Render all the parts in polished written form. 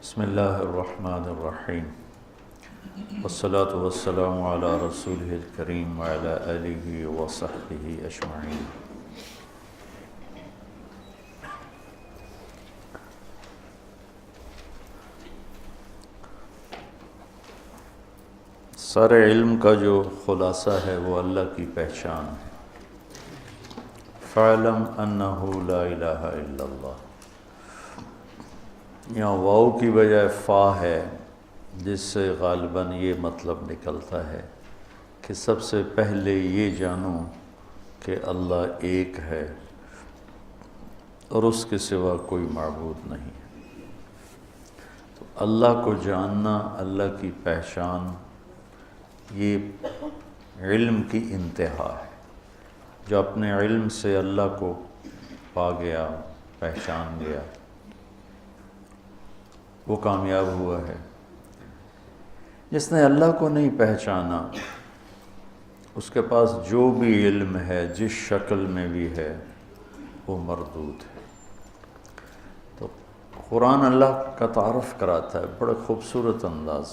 بسم اللہ الرحمن الرحیم والصلاة والسلام علی رسولہ الکریم وعلی آلہ وصحبہ اجمعین۔ سارے علم کا جو خلاصہ ہے وہ اللہ کی پہچان ہے۔ فَاعْلَمْ أَنَّهُ لَا إِلَٰهَ إِلَّا اللَّهُ، یہاں واو کی بجائے فا ہے، جس سے غالباً یہ مطلب نکلتا ہے کہ سب سے پہلے یہ جانو کہ اللہ ایک ہے اور اس کے سوا کوئی معبود نہیں ہے۔ تو اللہ کو جاننا، اللہ کی پہچان، یہ علم کی انتہا ہے۔ جو اپنے علم سے اللہ کو پا گیا، پہچان گیا، وہ کامیاب ہوا ہے۔ جس نے اللہ کو نہیں پہچانا، اس کے پاس جو بھی علم ہے، جس شکل میں بھی ہے، وہ مردود ہے۔ تو قرآن اللہ کا تعارف کراتا ہے بڑے خوبصورت انداز۔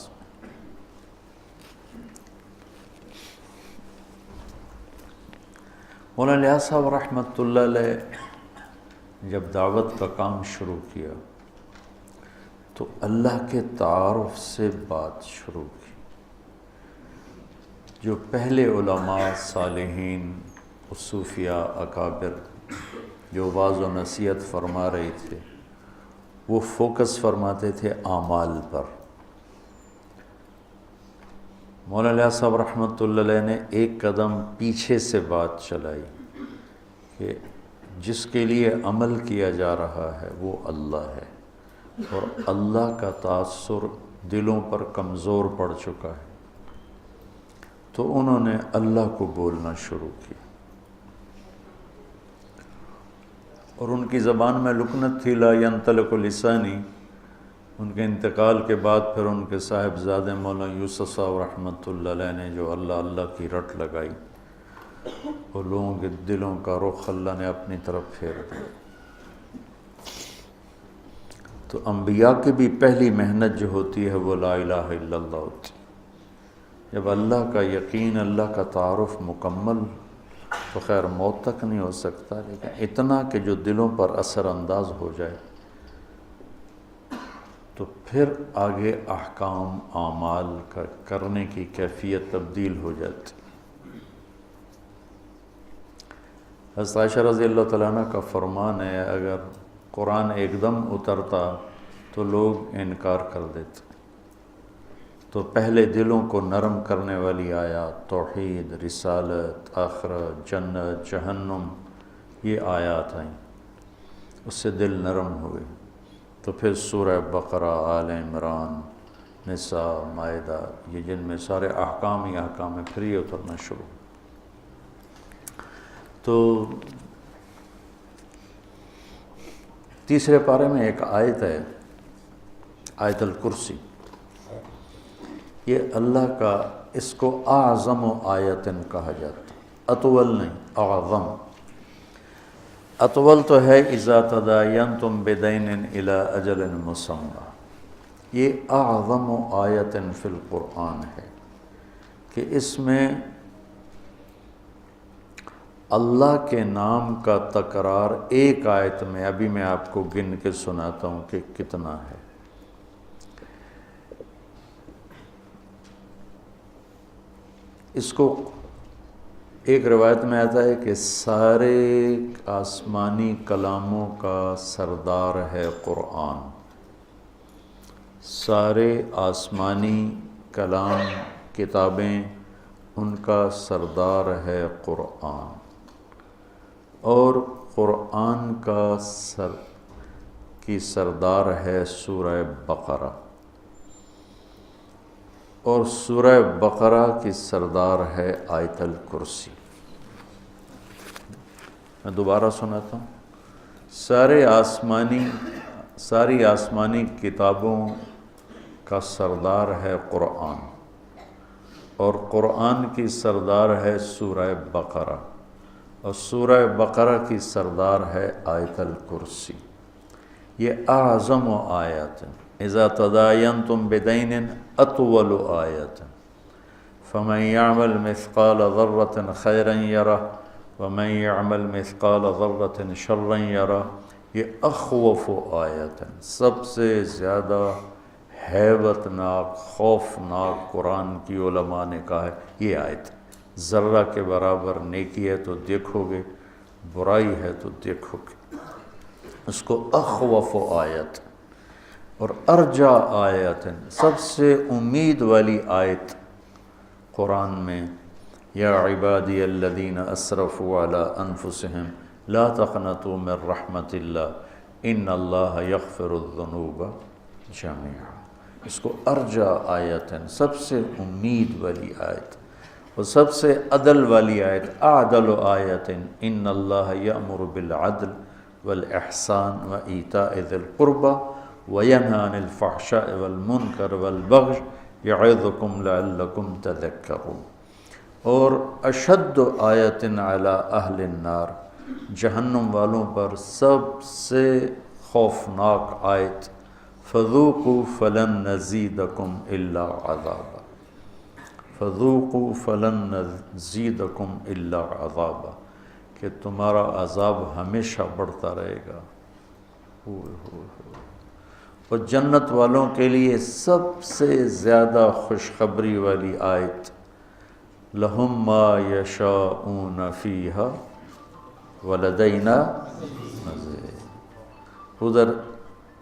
مولانا الیاس صاحب رحمۃ اللہ علیہ جب دعوت کا کام شروع کیا تو اللہ کے تعارف سے بات شروع کی۔ جو پہلے علماء، صالحین، صوفیاء، اکابر جو واعظ و نصیحت فرما رہے تھے، وہ فوکس فرماتے تھے اعمال پر۔ مولانا الیاس صاحب رحمۃ اللہ علیہ نے ایک قدم پیچھے سے بات چلائی کہ جس کے لیے عمل کیا جا رہا ہے وہ اللہ ہے، اور اللہ کا تاثر دلوں پر کمزور پڑ چکا ہے۔ تو انہوں نے اللہ کو بولنا شروع کیا، اور ان کی زبان میں لکنت تھی، لا ینطلق لسانی۔ ان کے انتقال کے بعد پھر ان کے صاحبزادے مولانا یوسف صاحب رحمۃ اللہ علیہ نے جو اللہ اللہ کی رٹ لگائی، اور لوگوں کے دلوں کا رخ اللہ نے اپنی طرف پھیر دیا۔ تو انبیاء کی بھی پہلی محنت جو ہوتی ہے وہ لا الہ الا اللہ ہوتی۔ جب اللہ کا یقین، اللہ کا تعارف مکمل، تو خیر موت تک نہیں ہو سکتا، لیکن اتنا کہ جو دلوں پر اثر انداز ہو جائے، تو پھر آگے احکام، اعمال کا کرنے کی کیفیت تبدیل ہو جاتی۔ حضرت عائشہ رضی اللہ تعالیٰ عنہ کا فرمان ہے، اگر قرآن ایک دم اترتا تو لوگ انکار کر دیتے۔ تو پہلے دلوں کو نرم کرنے والی آیات، توحید، رسالت، آخرت، جنت، جہنم، یہ آیات آئیں، اس سے دل نرم ہوئے۔ تو پھر سورہ بقرہ، آل عمران، نساء، مائدہ، یہ جن میں سارے احکام ہی احکام ہیں، پھر یہ اترنا شروع۔ تو تیسرے پارے میں ایک آیت ہے، آیت الکرسی۔ یہ اللہ کا، اس کو اعظم آیتن کہا جاتا، اطول نہیں، اعظم۔ اطول تو ہے اذا تداینتم بدین الی اجل مسمی، یہ اعظم آیت فی القرآن ہے کہ اس میں اللہ کے نام کا تکرار ایک آیت میں، ابھی میں آپ کو گن کے سناتا ہوں کہ کتنا ہے۔ اس کو ایک روایت میں آتا ہے کہ سارے آسمانی کلاموں کا سردار ہے قرآن۔ سارے آسمانی کلام، کتابیں، ان کا سردار ہے قرآن، اور قرآن کی سردار ہے سورہ بقرہ، اور سورہ بقرہ کی سردار ہے آیت الکرسی۔ میں دوبارہ سناتا ہوں، ساری آسمانی کتابوں کا سردار ہے قرآن، اور قرآن کی سردار ہے سورہ بقرہ، اور سورہ بقرہ کی سردار ہے آیت الکرسی۔ یہ اعظم و آیات ہیں۔ اذا تداینتم بدین اطول آیۃ فمن یعمل مثقال ذرۃ خیرا یرہ ومن یعمل مثقال ذرۃ شرا یرہ۔ یہ اخوف آیت، سب سے زیادہ ہیبت ناک، خوفناک قرآن کی علماء نے کہا ہے یہ آیت۔ ذرہ کے برابر نیکی ہے تو دیکھو گے، برائی ہے تو دیکھو گے، اس کو اخوف آیت اور ارجا آیت، سب سے امید والی آیت قرآن میں۔ یا عبادی الذین اسرفوا علی انفسہم لا تقنطوا من رحمت اللہ ان اللہ یغفر الذنوب جميعا، اس کو ارجا آیت ہے، سب سے امید والی آیت اور سب سے عدل والی آیت۔ اعدل آیت ان اللہ یأمر بالعدل والاحسان وایتاء ذی القربى وینہی عن الفحشاء والمنکر والبغی یعظکم لعلکم تذکرون۔ اور اشد آیت علی اہل النار، جہنم والوں پر سب سے خوفناک آیت، فذوقوا فلن نزیدکم الا عذابا، فذوقوا فلن نزیدکم الا عذابا، کہ تمہارا عذاب ہمیشہ بڑھتا رہے گا۔ اور جنت والوں کے لیے سب سے زیادہ خوشخبری والی آیت، لہم ما یشاءون فیہا ولدینا مزید، ادھر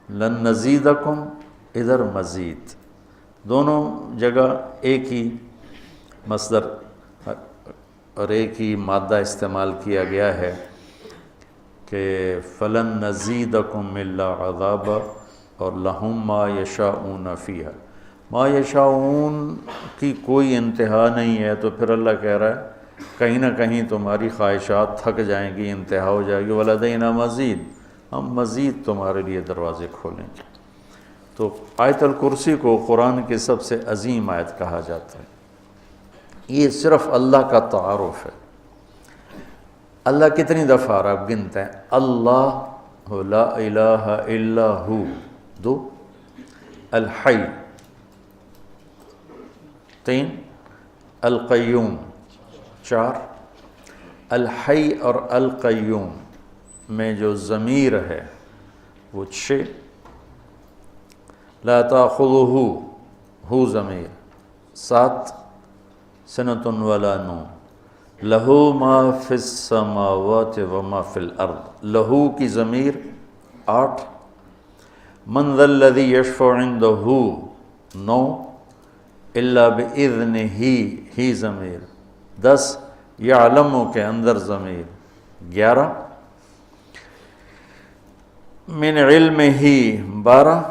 لن نزیدکم، ادھر مزید، دونوں جگہ ایک ہی مصدر اور ایک ہی مادہ استعمال کیا گیا ہے کہ فلن نزیدکم الا عذابا اور لہم ما یشاءون فیہا۔ ما یشاءون کی کوئی انتہا نہیں ہے، تو پھر اللہ کہہ رہا ہے کہیں نہ کہیں تمہاری خواہشات تھک جائیں گی، انتہا ہو جائے گی، ولدینا مزید، ہم مزید تمہارے لیے دروازے کھولیں گے۔ تو آیت الکرسی کو قرآن کی سب سے عظیم آیت کہا جاتا ہے۔ یہ صرف اللہ کا تعارف ہے۔ اللہ کتنی دفعہ آپ گنتے ہیں؟ اللہ لا الہ الا ہو، دو، الحی، تین، القیوم، چار۔ الحی اور القیوم میں جو ضمیر ہے وہ 6، لا تاخذہ، ہو ضمیر 7، سنۃ ولا نوم، لہو ما فی السماوات وما فی الارض، لہو کی ضمیر 8، من ذا الذی یشفع عندہ 9، الا باذنہ، ہی ضمیر 10، یعلم کے اندر ضمیر 11، من علمہ 12،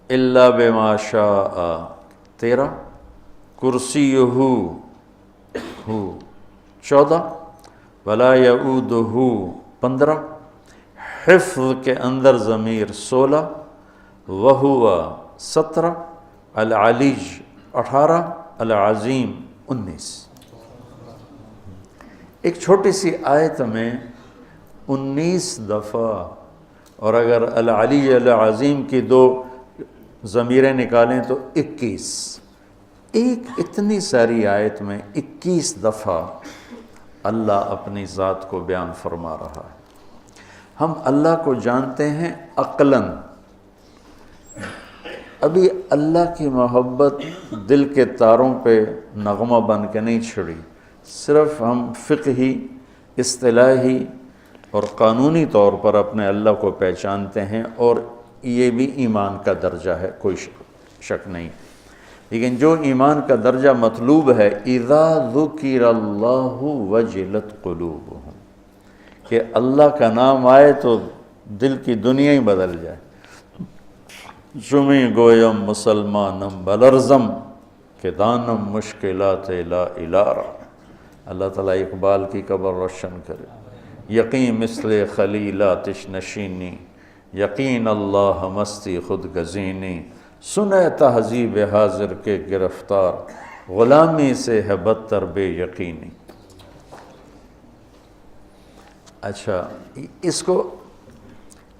الا بما شاء 13، کرسیہ ہو 14، ولا یعودہ 15، حفظ کے اندر ضمیر 16، وہو 17، العلی 18، العظیم 19۔ ایک چھوٹی سی آیت میں 19 دفعہ، اور اگر العلی العظیم کی 2 ضمیریں نکالیں تو 21۔ ایک اتنی ساری آیت میں 21 دفعہ اللہ اپنی ذات کو بیان فرما رہا ہے۔ ہم اللہ کو جانتے ہیں عقلاً، ابھی اللہ کی محبت دل کے تاروں پہ نغمہ بن کے نہیں چھڑی، صرف ہم فقہی، اصطلاحی اور قانونی طور پر اپنے اللہ کو پہچانتے ہیں، اور یہ بھی ایمان کا درجہ ہے، کوئی شک نہیں۔ لیکن جو ایمان کا درجہ مطلوب ہے، اذا ذکر اللہ وجلت قلوبہم، کہ اللہ کا نام آئے تو دل کی دنیا ہی بدل جائے۔ چمی گویم مسلمانم بلرزم، کہ دانم مشکلات لا الارا۔ اللہ تعالیٰ اقبال کی قبر روشن کرے۔ یقین مثل خلیل آتش نشینی، یقین اللہ مستی خود گزینی، سنے تہذیب حاضر کے گرفتار، غلامی سے ہے بدتر بے یقینی۔ اچھا،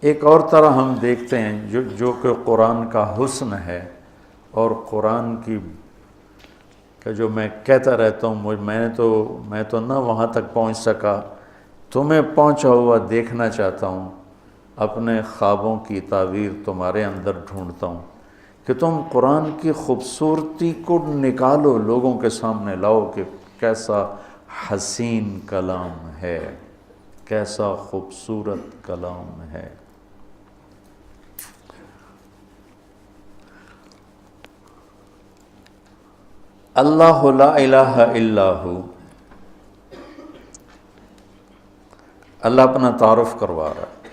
ایک اور طرح ہم دیکھتے ہیں جو کہ قرآن کا حسن ہے اور قرآن کی کہ جو میں کہتا رہتا ہوں میں تو نہ وہاں تک پہنچ سکا، تمہیں پہنچا ہوا دیکھنا چاہتا ہوں، اپنے خوابوں کی تعبیر تمہارے اندر ڈھونڈتا ہوں کہ تم قرآن کی خوبصورتی کو نکالو، لوگوں کے سامنے لاؤ کہ کیسا حسین کلام ہے، کیسا خوبصورت کلام ہے۔ اللہ لا الہ الا ہو، اللہ اپنا تعارف کروا رہا ہے۔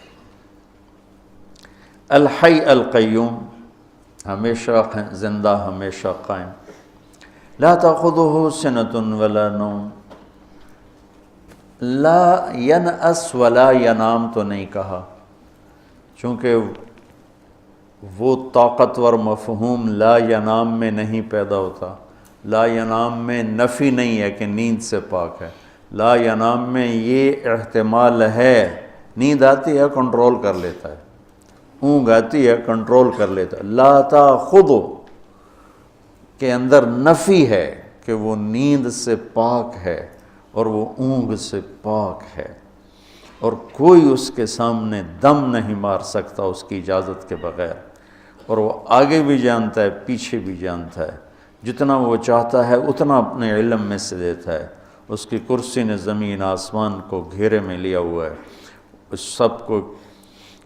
الحی القیوم، ہمیشہ زندہ، ہمیشہ قائم۔ لا تأخذہ سنۃ ولا نوم، لا ینأس ولا ینام تو نہیں کہا، چونکہ وہ طاقتور مفہوم لا ینام میں نہیں پیدا ہوتا۔ لا ینام میں نفی نہیں ہے کہ نیند سے پاک ہے، لا ینام میں یہ احتمال ہے، نیند آتی ہے کنٹرول کر لیتا ہے، اونگ آتی ہے کنٹرول کر لیتا ہے۔ لا تأخذہ کے اندر نفی ہے کہ وہ نیند سے پاک ہے اور وہ اونگ سے پاک ہے، اور کوئی اس کے سامنے دم نہیں مار سکتا اس کی اجازت کے بغیر، اور وہ آگے بھی جانتا ہے پیچھے بھی جانتا ہے، جتنا وہ چاہتا ہے اتنا اپنے علم میں سے دیتا ہے۔ اس کی کرسی نے زمین آسمان کو گھیرے میں لیا ہوا ہے، اس سب کو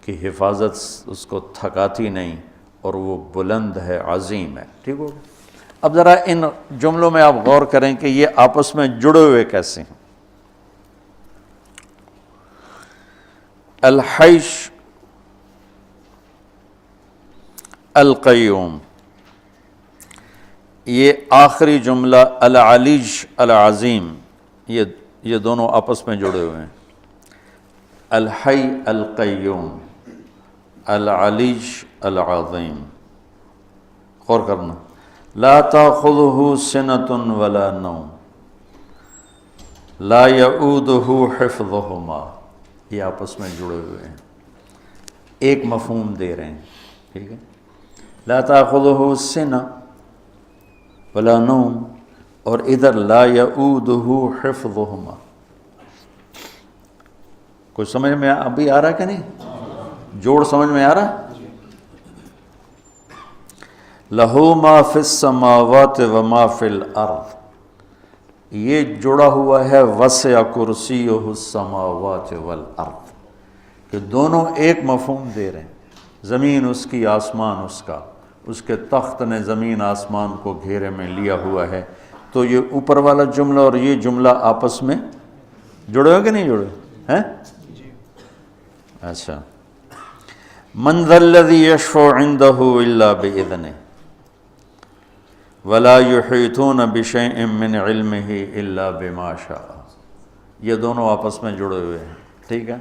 کی حفاظت اس کو تھکاتی نہیں، اور وہ بلند ہے، عظیم ہے۔ ٹھیک ہو؟ اب ذرا ان جملوں میں آپ غور کریں کہ یہ آپس میں جڑے ہوئے کیسے ہیں۔ الحیش القیوم، یہ آخری جملہ العلیج العظیم، یہ دونوں آپس میں جڑے ہوئے ہیں۔ الحی القیوم، العلیج العظیم، غور کرنا۔ لا تأخذہ سنۃ ولا نوم، لا یعودہ حفظہما، یہ آپس میں جڑے ہوئے ہیں، ایک مفہوم دے رہے ہیں۔ ٹھیک ہے، لا تأخذہ سنہ ولا نوم، اور ادھر لا یعودہ حفظہما۔ کچھ سمجھ میں ابھی آ رہا کہ نہیں؟ جوڑ سمجھ میں آ رہا؟ لہو ما فی السماوات وما فی الارض، یہ جڑا ہوا ہے وسع کرسیہ السماوات والارض، کہ دونوں ایک مفہوم دے رہے ہیں۔ زمین اس کی، آسمان اس کا، اس کے تخت نے زمین آسمان کو گھیرے میں لیا ہوا ہے۔ تو یہ اوپر والا جملہ اور یہ جملہ آپس میں جڑے ہو کہ نہیں جڑے ہیں؟ اچھا، من ذا الذی یشفع عندہ الا بإذنہ ولا یحیطون بشیء من علمہ الا بما شاء، یہ دونوں آپس میں جڑے ہوئے ہیں۔ ٹھیک ہے،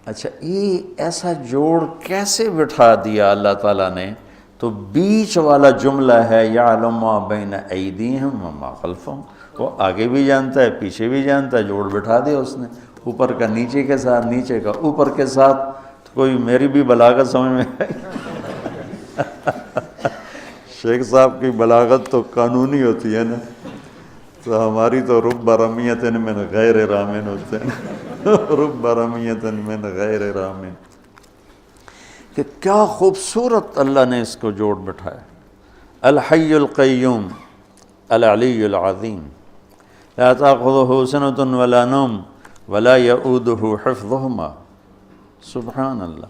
اچھا یہ ایسا جوڑ کیسے بٹھا دیا اللہ تعالیٰ نے؟ تو بیچ والا جملہ ہے یعلم ما بین ایدیہم وما خلفہم، وہ آگے بھی جانتا ہے پیچھے بھی جانتا ہے، جوڑ بٹھا دیا اس نے، اوپر کا نیچے کے ساتھ، نیچے کا اوپر کے ساتھ۔ تو کوئی میری بھی بلاغت سمجھ میں آئی؟ شیخ صاحب کی بلاغت تو قانونی ہوتی ہے نا، تو ہماری تو رب رمیۃ من غیر رامن ہوتے ہیں، رب رمیۃ من غیر رامن، کہ کیا خوبصورت اللہ نے اس کو جوڑ بٹھایا۔ الحی القیوم العلی العظیم، لا تأخذہ سنۃ ولا نوم ولا یعودہ حفظہما، سبحان اللہ،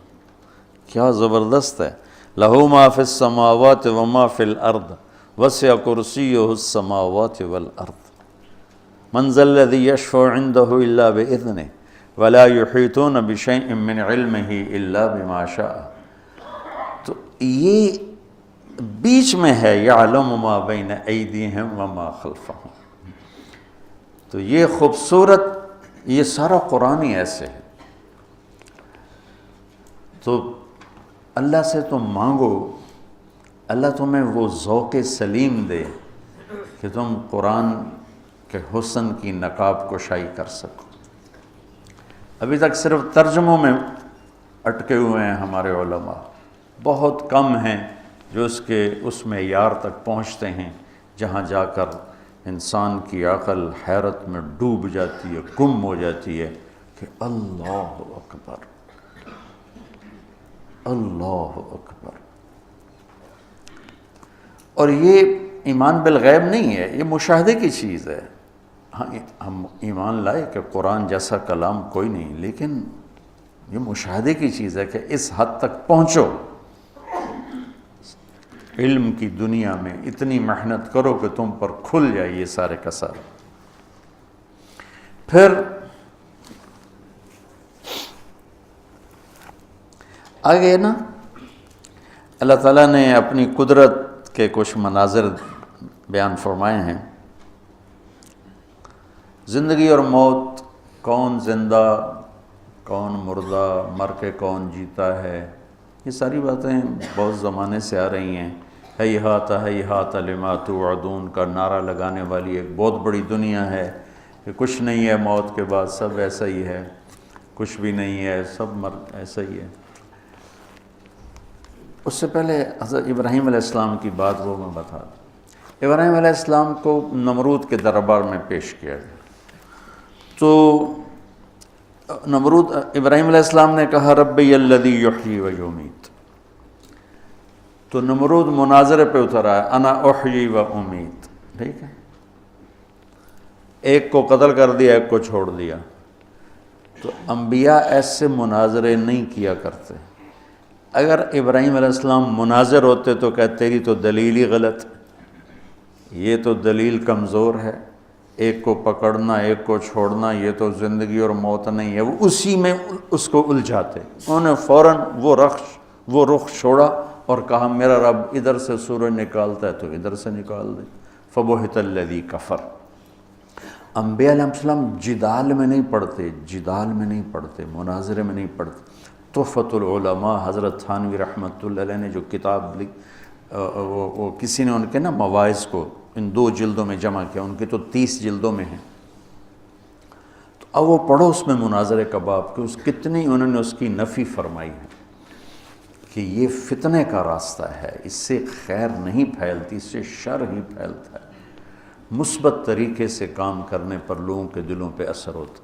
کیا زبردست ہے۔ لہو ما فی السماوات وما فی الارض وسع کرسیہ السماوات والارض، من ذا الذی یشفع عندہ الا بإذنہ ولا یحیطون بشیء من علمہ الا بما شاء۔ تو یہ بیچ میں ہے یعلم ما بین ایدیہم وما خلفہم، تو یہ خوبصورت، یہ سارا قرآن ہی ایسے ہے۔ تو اللہ سے تم مانگو، اللہ تمہیں وہ ذوق سلیم دے کہ تم قرآن کے حسن کی نقاب کشائی کر سکو۔ ابھی تک صرف ترجموں میں اٹکے ہوئے ہیں ہمارے علماء، بہت کم ہیں جو اس معیار تک پہنچتے ہیں جہاں جا کر انسان کی عقل حیرت میں ڈوب جاتی ہے، گم ہو جاتی ہے کہ اللہ اکبر، اللہ اکبر۔ اور یہ ایمان بالغیب نہیں ہے، یہ مشاہدے کی چیز ہے۔ ہاں ہم ایمان لائے کہ قرآن جیسا کلام کوئی نہیں، لیکن یہ مشاہدے کی چیز ہے کہ اس حد تک پہنچو، علم کی دنیا میں اتنی محنت کرو کہ تم پر کھل جائے یہ سارے کا سارے۔ پھر آگے نا اللہ تعالیٰ نے اپنی قدرت کے کچھ مناظر بیان فرمائے ہیں۔ زندگی اور موت، کون زندہ کون مردہ، مر کے کون جیتا ہے، یہ ساری باتیں بہت زمانے سے آ رہی ہیں۔ ہیہات ہیہات لما توعدون کا نعرہ لگانے والی ایک بہت بڑی دنیا ہے کہ کچھ نہیں ہے موت کے بعد، سب ایسا ہی ہے، کچھ بھی نہیں ہے، سب ایسا ہی ہے۔ اس سے پہلے حضرت ابراہیم علیہ السلام کی بات وہ میں بتا دوں۔ ابراہیم علیہ السلام کو نمرود کے دربار میں پیش کیا گیا، تو نمرود ابراہیم علیہ السلام نے کہا ربی الذی یحیی و یمیت، تو نمرود مناظرے پہ اتر آیا انا احیی و امیت، ٹھیک ہے، ایک کو قتل کر دیا، ایک کو چھوڑ دیا۔ تو انبیاء ایسے مناظرے نہیں کیا کرتے۔ اگر ابراہیم علیہ السلام مناظر ہوتے تو کہتے تیری تو دلیل ہی غلط، یہ تو دلیل کمزور ہے، ایک کو پکڑنا ایک کو چھوڑنا یہ تو زندگی اور موت نہیں ہے، وہ اسی میں اس کو الجھاتے۔ انہوں نے فوراً وہ رخ چھوڑا اور کہا میرا رب ادھر سے سورج نکالتا ہے تو ادھر سے نکال دے۔ فبہت الذی کفر۔ انبیاء علیہ السلام جدال میں نہیں پڑھتے، مناظرے میں نہیں پڑھتے۔ تحفۃ العلماء حضرت تھانوی رحمۃ اللہ علیہ نے جو کتاب لکھی، وہ کسی نے ان کے نا مواعظ کو ان 2 جلدوں میں جمع کیا، ان کے تو 30 جلدوں میں ہیں، تو اب وہ پڑھو اس میں مناظرے کا باب کہ کتنی انہوں نے اس کی نفی فرمائی ہے کہ یہ فتنے کا راستہ ہے، اس سے خیر نہیں پھیلتی، اس سے شر ہی پھیلتا ہے، مثبت طریقے سے کام کرنے پر لوگوں کے دلوں پہ اثر ہوتا۔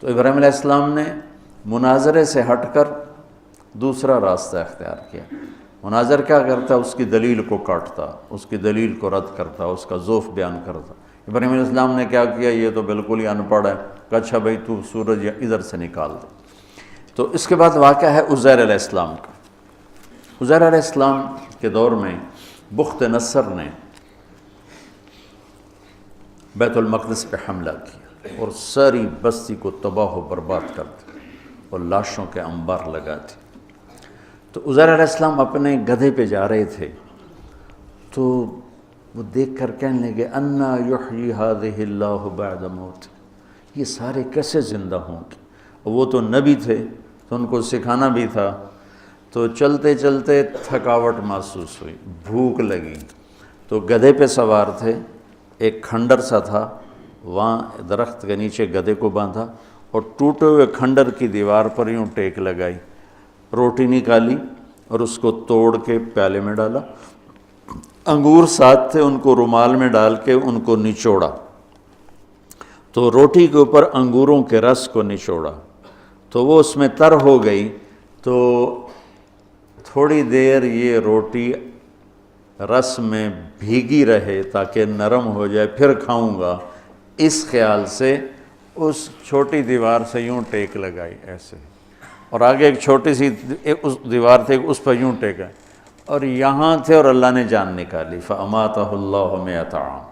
تو ابراہیم علیہ السلام نے مناظرے سے ہٹ کر دوسرا راستہ اختیار کیا۔ مناظر کیا کرتا؟ اس کی دلیل کو کاٹتا، اس کی دلیل کو رد کرتا، اس کا ذوف بیان کرتا۔ ابراہیم علیہ السلام نے کیا کیا؟ یہ تو بالکل ہی ان پڑھ ہے، کہ اچھا بھائی تو سورج ادھر سے نکال دے۔ تو اس کے بعد واقعہ ہے عزیر علیہ السلام کا۔ عزیر علیہ السلام کے دور میں بخت نصر نے بیت المقدس پہ حملہ کیا اور ساری بستی کو تباہ و برباد کر دیا اور لاشوں کے انبار لگا دی۔ تو عزیر علیہ السلام اپنے گدھے پہ جا رہے تھے، تو وہ دیکھ کر کہنے لگے انا یحیی ہذہ اللہ بعد موت، یہ سارے کیسے زندہ ہوں گے؟ وہ تو نبی تھے تو ان کو سکھانا بھی تھا۔ تو چلتے چلتے تھکاوٹ محسوس ہوئی، بھوک لگی، تو گدھے پہ سوار تھے، ایک کھنڈر سا تھا، وہاں درخت کے نیچے گدھے کو باندھا اور ٹوٹے ہوئے کھنڈر کی دیوار پر یوں ٹیک لگائی، روٹی نکالی اور اس کو توڑ کے پیالے میں ڈالا، انگور ساتھ تھے ان کو رومال میں ڈال کے ان کو نچوڑا، تو روٹی کے اوپر انگوروں کے رس کو نچوڑا تو وہ اس میں تر ہو گئی، تو تھوڑی دیر یہ روٹی رس میں بھیگی رہے تاکہ نرم ہو جائے، پھر کھاؤں گا، اس خیال سے اس چھوٹی دیوار سے یوں ٹیک لگائی ایسے، اور آگے ایک چھوٹی سی اس دیوار تھے اس پر یوں ٹیکا، اور یہاں تھے اور اللہ نے جان نکالی، فَأَمَاتَهُ اللَّهُ مِئَةَ عَامٍ۔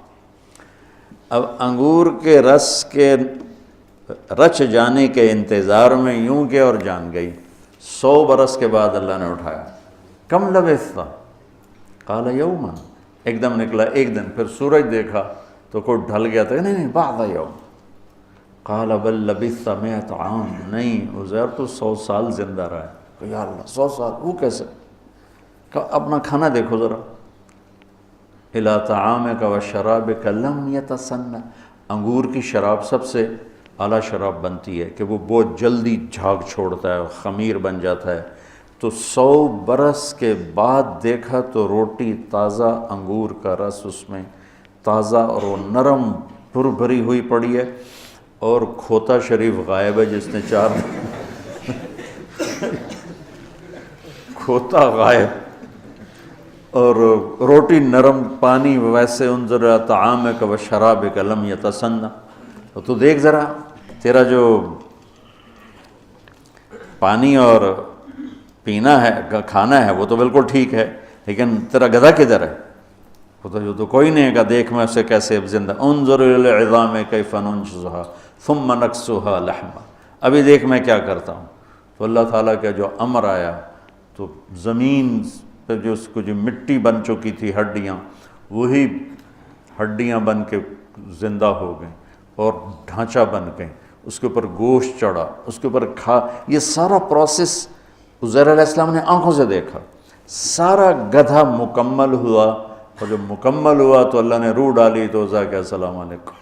اب انگور کے رس کے رچ جانے کے انتظار میں یوں کہ اور جان گئی۔ 100 برس کے بعد اللہ نے اٹھایا، کم لبثت؟ قال یوما، ایک دم نکلا ایک دن، پھر سورج دیکھا تو کوئی ڈھل گیا تھا، نہیں بعد یوم، قال بل لبثت 100 عام، نہیں عزیر تو 100 سال زندہ رہا ہے۔ کہ یا اللہ 100 سال، وہ کیسے؟ کہ اپنا کھانا دیکھو ذرا، الی طعامک و شرابک لم یتسنہ، انگور کی شراب سب سے اعلیٰ شراب بنتی ہے کہ وہ بہت جلدی جھاگ چھوڑتا ہے، خمیر بن جاتا ہے، تو 100 برس کے بعد دیکھا تو روٹی تازہ، انگور کا رس اس میں تازہ، اور وہ نرم بھر بھری ہوئی پڑی ہے، اور کھوتا شریف غائب ہے جس نے 4 کھوتا غائب اور روٹی نرم، پانی ویسے انظر طعامک و شرابک لم یتسنہ. تو دیکھ ذرا تیرا جو پانی اور پینا ہے، کھانا ہے، وہ تو بالکل ٹھیک ہے، لیکن تیرا گدھا کدھر ہے؟ وہ تو جو تو کوئی نہیں ہے. دیکھ میں اسے کیسے اب زندہ، انظر الی العظام کیف ننشزها ثم نکسوها لحما. ابھی دیکھ میں کیا کرتا ہوں. تو اللہ تعالیٰ کا جو امر آیا تو زمین پہ جو اس کو جو مٹی بن چکی تھی ہڈیاں، وہی ہڈیاں بن کے زندہ ہو گئیں اور ڈھانچہ بن گئیں، اس کے اوپر گوشت چڑھا، اس کے اوپر یہ سارا پروسیس عزیر علیہ السلام نے آنکھوں سے دیکھا. سارا گدھا مکمل ہوا، اور جب مکمل ہوا تو اللہ نے روح ڈالی تو عزیٰ کہ السلام علیکم.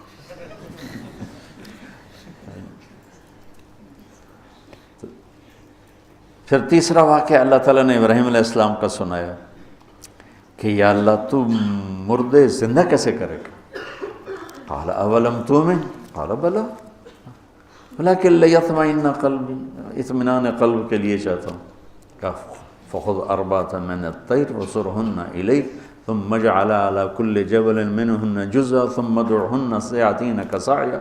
پھر تیسرا واقعہ اللہ تعالیٰ نے ابراہیم علیہ السلام کا سنایا کہ یا اللہ تو مردے زندہ کیسے کرے گا؟ قال اولم تؤمن قال بلا ولکن لیطمئن قلبی، اطمینان قلب کے لیے چاہتا ہوں. کہا فخذ اربعۃ من الطیر وصرہن الیک ثم اجعل علی کل جبل منہن جزءا ثم ادعہن یأتینک سعیا.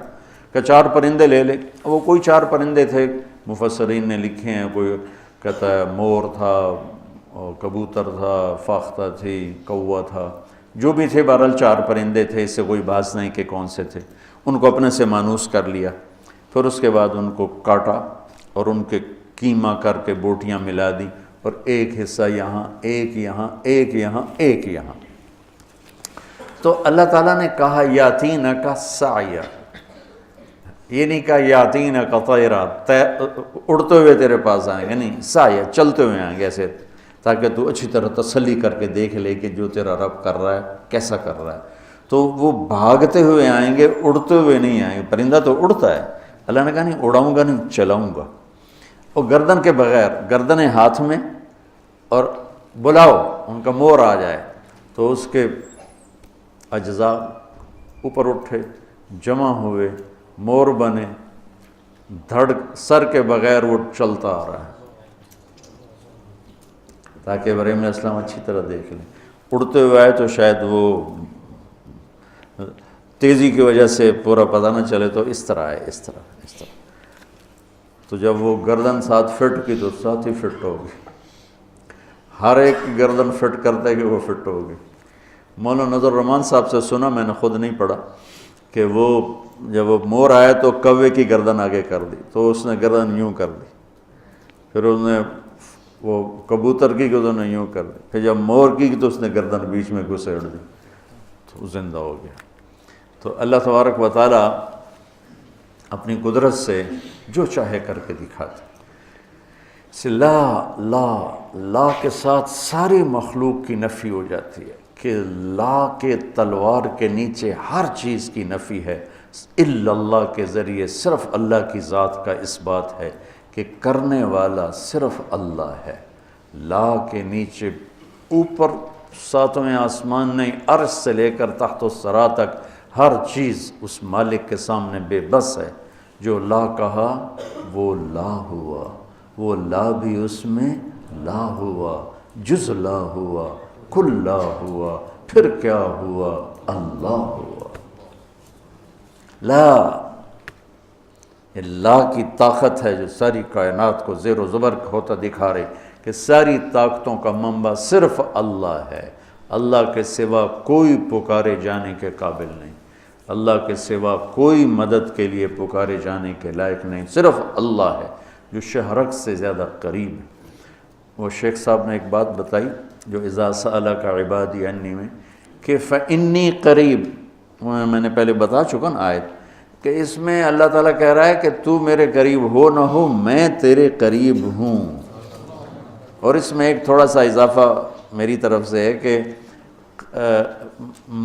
کہ 4 پرندے لے لے. وہ کوئی 4 پرندے تھے، مفسرین نے لکھے ہیں، کوئی کہتا ہے مور تھا، اور کبوتر تھا، فاختہ تھی، کوا تھا، جو بھی تھے، بہرحال 4 پرندے تھے، اس سے کوئی بحث نہیں کہ کون سے تھے. ان کو اپنے سے مانوس کر لیا. پھر اس کے بعد ان کو کاٹا اور ان کے کیما کر کے بوٹیاں ملا دی، اور ایک حصہ یہاں، ایک یہاں، ایک یہاں، ایک یہاں. تو اللہ تعالیٰ نے کہا یاتینک سعیا، یہ نہیں کہا یاتینک طیرا، اڑتے ہوئے تیرے پاس آئیں گے، نہیں، سعیا، چلتے ہوئے آئیں گے ایسے، تاکہ تو اچھی طرح تسلی کر کے دیکھ لے کہ جو تیرا رب کر رہا ہے کیسا کر رہا ہے. تو وہ بھاگتے ہوئے آئیں گے، اڑتے ہوئے نہیں آئیں گے. پرندہ تو اڑتا ہے، اللہ نے کہا نہیں اڑاؤں گا، نہیں چلاؤں گا. اور گردن کے بغیر، گردنیں ہاتھ میں، اور بلاؤ ان کا مور آ جائے تو اس کے اجزاء اوپر اٹھے، جمع ہوئے، مور بنے، دھڑ سر کے بغیر وہ چلتا آ رہا ہے تاکہ ابراہیم علیہ السلام اچھی طرح دیکھ لیں. اڑتے ہوئے آئے تو شاید وہ تیزی کی وجہ سے پورا پتہ نہ چلے، تو اس طرح ہے، اس طرح. تو جب وہ گردن ساتھ فٹ کی تو ساتھ ہی فٹ ہو گئی. ہر ایک کی گردن فٹ کرتا ہے کہ وہ فٹ ہو گئی. مولانا نظر الرحمان صاحب سے سنا، میں نے خود نہیں پڑھا، کہ وہ جب وہ مور آیا تو کوے کی گردن آگے کر دی، تو اس نے گردن یوں کر دی. پھر اس نے وہ کبوتر کی گردن یوں کر دی. پھر جب مور کی تو اس نے گردن بیچ میں گھسیڑ دی تو زندہ ہو گیا. تو اللہ تبارک و تعالیٰ اپنی قدرت سے جو چاہے کر کے دکھاتے. لا کے ساتھ ساری مخلوق کی نفی ہو جاتی ہے کہ لا کے تلوار کے نیچے ہر چیز کی نفی ہے. الا اللہ کے ذریعے صرف اللہ کی ذات کا اس بات ہے کہ کرنے والا صرف اللہ ہے. لا کے نیچے اوپر 7ویں آسمان نہیں، عرش سے لے کر تحت الثری تک ہر چیز اس مالک کے سامنے بے بس ہے. جو لا کہا وہ لا ہوا، وہ لا بھی اس میں لا ہوا، جز لا ہوا، کل لا ہوا، پھر کیا ہوا؟ اللہ ہوا. یہ لا کی طاقت ہے جو ساری کائنات کو زیر و زبر ہوتا دکھا رہی کہ ساری طاقتوں کا منبع صرف اللہ ہے. اللہ کے سوا کوئی پکارے جانے کے قابل نہیں، اللہ کے سوا کوئی مدد کے لیے پکارے جانے کے لائق نہیں، صرف اللہ ہے جو شہرک سے زیادہ قریب ہے. وہ شیخ صاحب نے ایک بات بتائی جو اذا سألک عبادی انی میں، کہ فإنی قریب، میں نے پہلے بتا چکا نا آیت، کہ اس میں اللہ تعالیٰ کہہ رہا ہے کہ تو میرے قریب ہو نہ ہو میں تیرے قریب ہوں. اور اس میں ایک تھوڑا سا اضافہ میری طرف سے ہے کہ